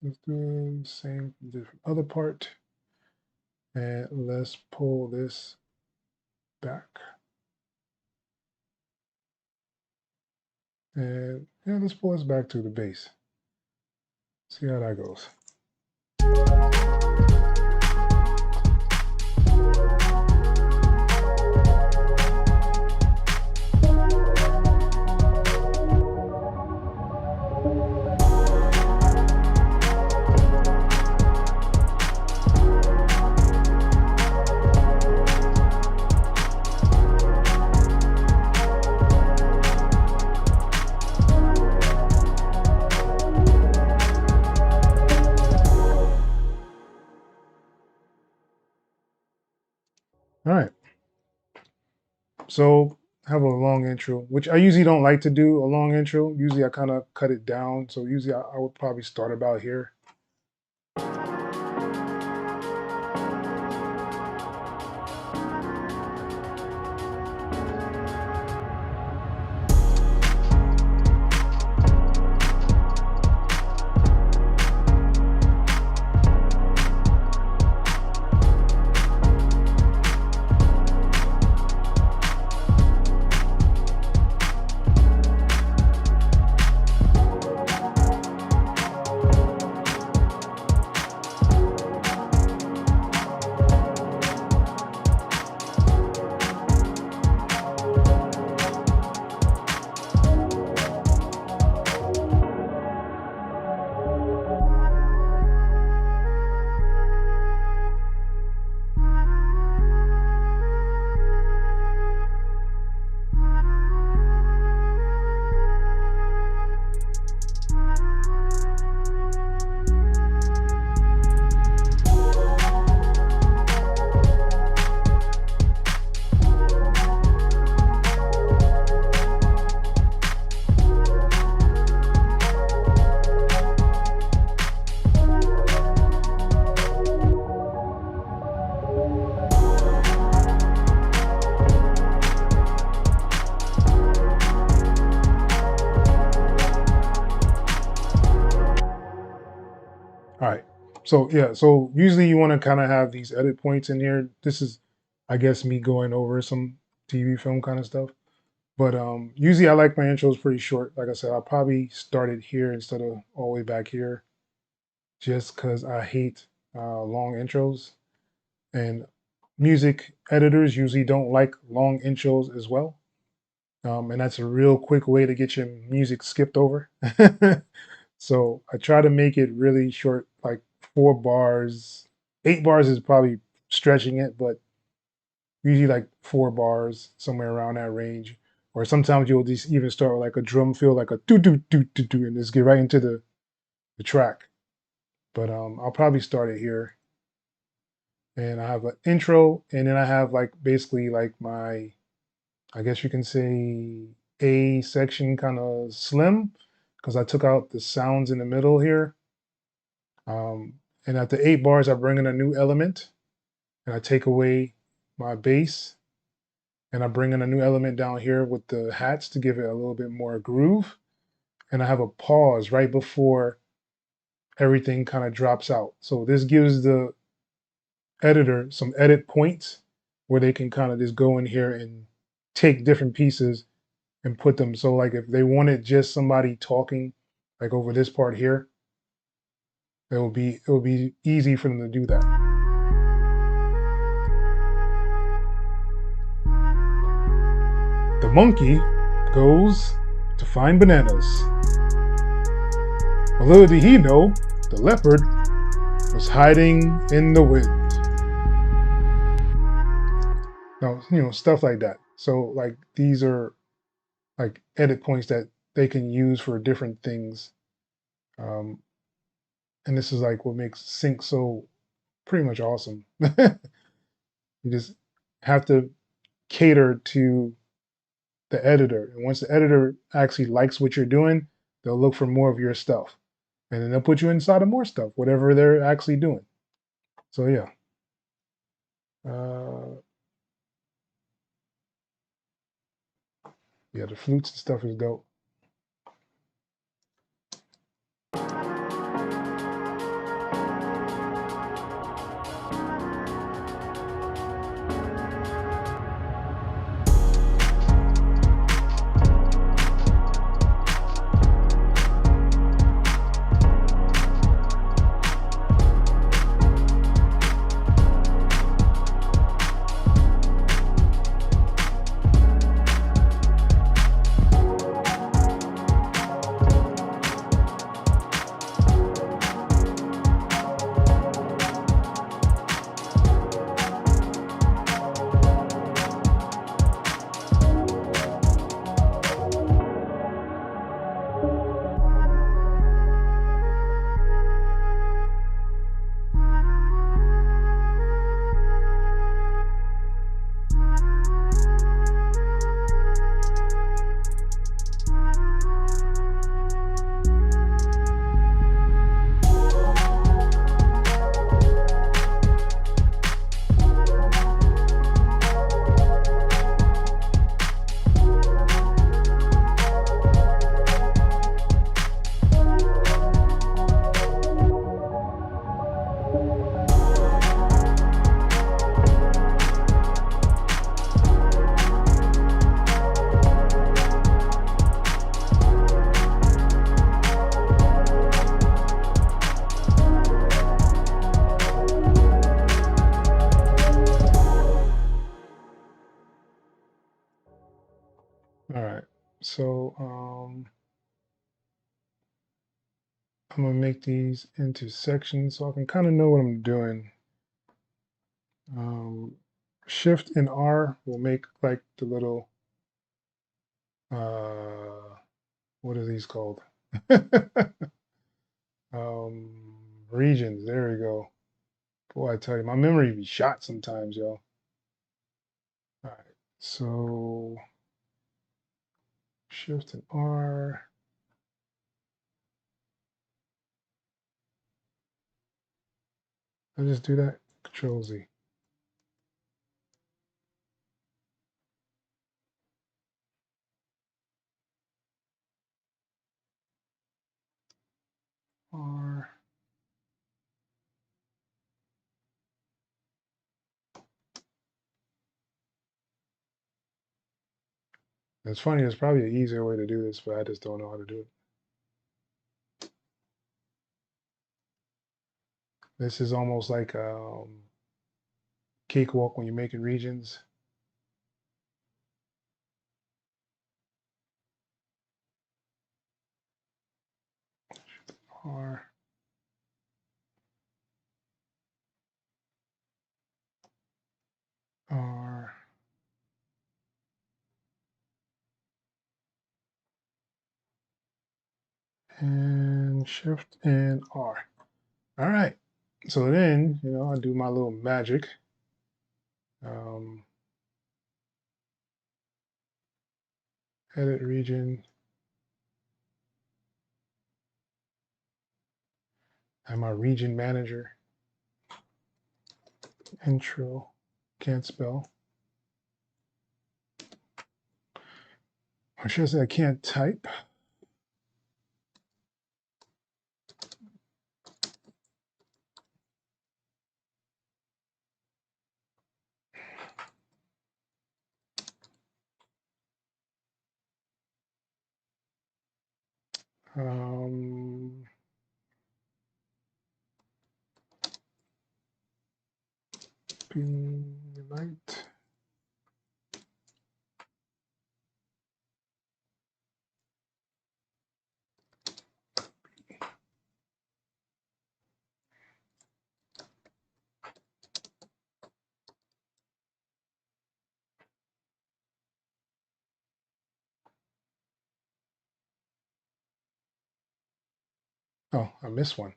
Let's do the same different other part. And let's pull this back. And yeah, let's pull this back to the base. See how that goes. All right. So have a long intro, which I usually don't like to do a long intro. Usually I kind of cut it down. So usually I would probably start about here. All right. So yeah, so usually you want to kind of have these edit points in here. This is, I guess, me going over some TV film kind of stuff. But usually I like my intros pretty short. Like I said, I'll probably start it here instead of all the way back here, just because I hate long intros. And music editors usually don't like long intros as well. And that's a real quick way to get your music skipped over. So I try to make it really short, like 4 bars. 8 bars is probably stretching it, but usually like 4 bars, somewhere around that range. Or sometimes you'll just even start with like a drum fill, like a do do do do do, and just get right into the track. But I'll probably start it here. and I have an intro, and then I have like basically like my, I guess you can say A section kind of slim because I took out the sounds in the middle here. And at the 8 bars, I bring in a new element and I take away my bass and I bring in a new element down here with the hats to give it a little bit more groove. And I have a pause right before everything kind of drops out. So this gives the editor some edit points where they can kind of just go in here and take different pieces and put them. So like if they wanted just somebody talking like over this part here, it will be easy for them to do that. The monkey goes to find bananas. But little did he know, the leopard was hiding in the wind. Now, stuff like that. So like these are like edit points that they can use for different things. Um, and this is like what makes sync so pretty much awesome. You just have to cater to the editor. And once the editor actually likes what you're doing, they'll look for more of your stuff. And then they'll put you inside of more stuff, whatever they're actually doing. So yeah. Yeah, the flutes and stuff is dope. All right. So I'm gonna make these into sections so I can kind of know what I'm doing. Shift and R will make like the little what are these called? Regions. There we go. Boy, I tell you, my memory be shot sometimes, y'all. All right. So Shift and R. I just do that. Control Z. R. It's funny, there's probably an easier way to do this, but I just don't know how to do it. This is almost like cakewalk when you're making regions. R. R. And Shift and R. All right. So then, I do my little magic. Edit region. And my region manager. Intro. Can't spell. Or should I say I can't type? Light. Oh, I missed one.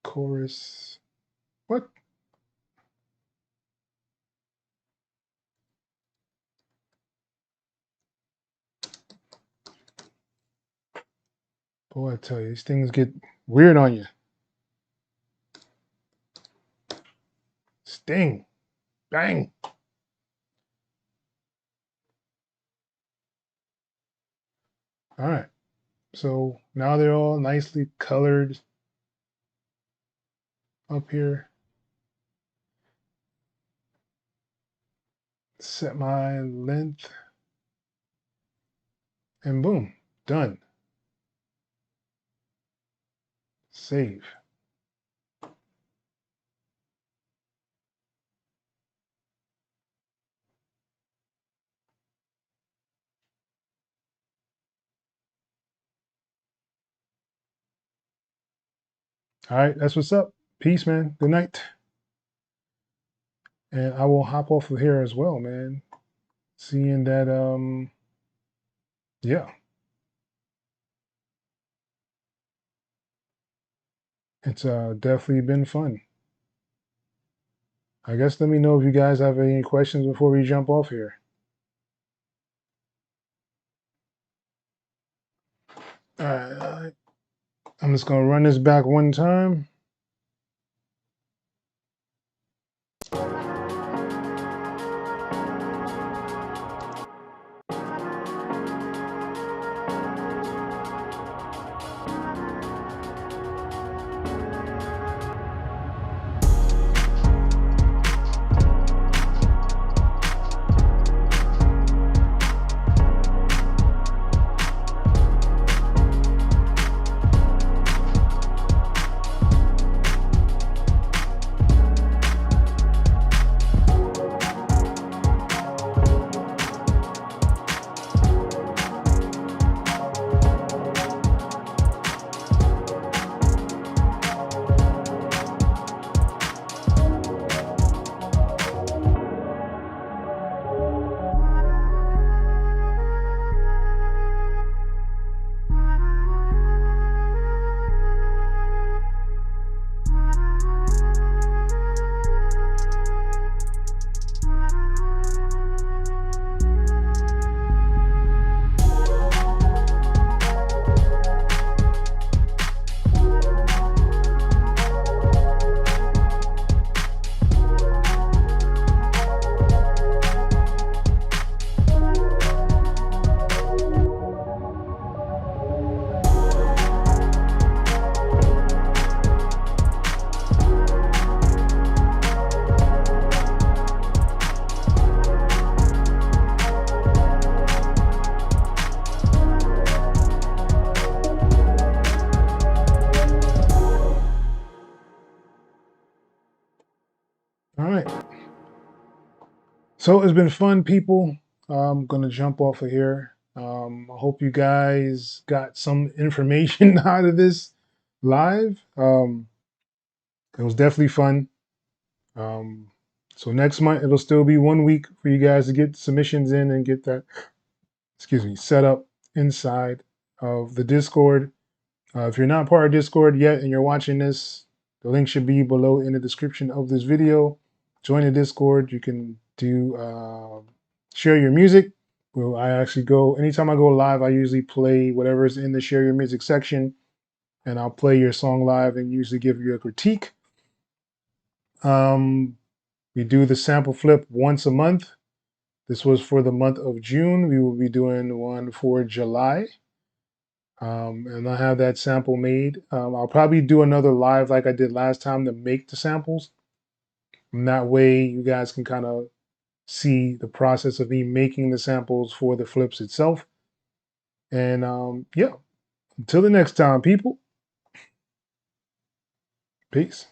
Chorus. What? Boy, I tell you, these things get weird on you. Sting. Bang. All right. So now they're all nicely colored up here. Set my length. And boom. Done. Save. All right, that's what's up. Peace, man. Good night. And I will hop off of here as well, man. Seeing that, yeah. It's definitely been fun. I guess let me know if you guys have any questions before we jump off here. All right. I'm just going to run this back one time. All right. So it's been fun, people. I'm going to jump off of here. I hope you guys got some information out of this live. It was definitely fun. So next month, it'll still be 1 week for you guys to get submissions in and get that, set up inside of the Discord. If you're not part of Discord yet and you're watching this, the link should be below in the description of this video. Join the Discord. You can do share your music. Well, I actually go, anytime I go live, I usually play whatever's in the share your music section, and I'll play your song live and usually give you a critique. We do the sample flip once a month. This was for the month of June. We will be doing one for July. And I have that sample made. I'll probably do another live like I did last time to make the samples. And that way you guys can kind of see the process of me making the samples for the flips itself. And yeah, until the next time, people. Peace.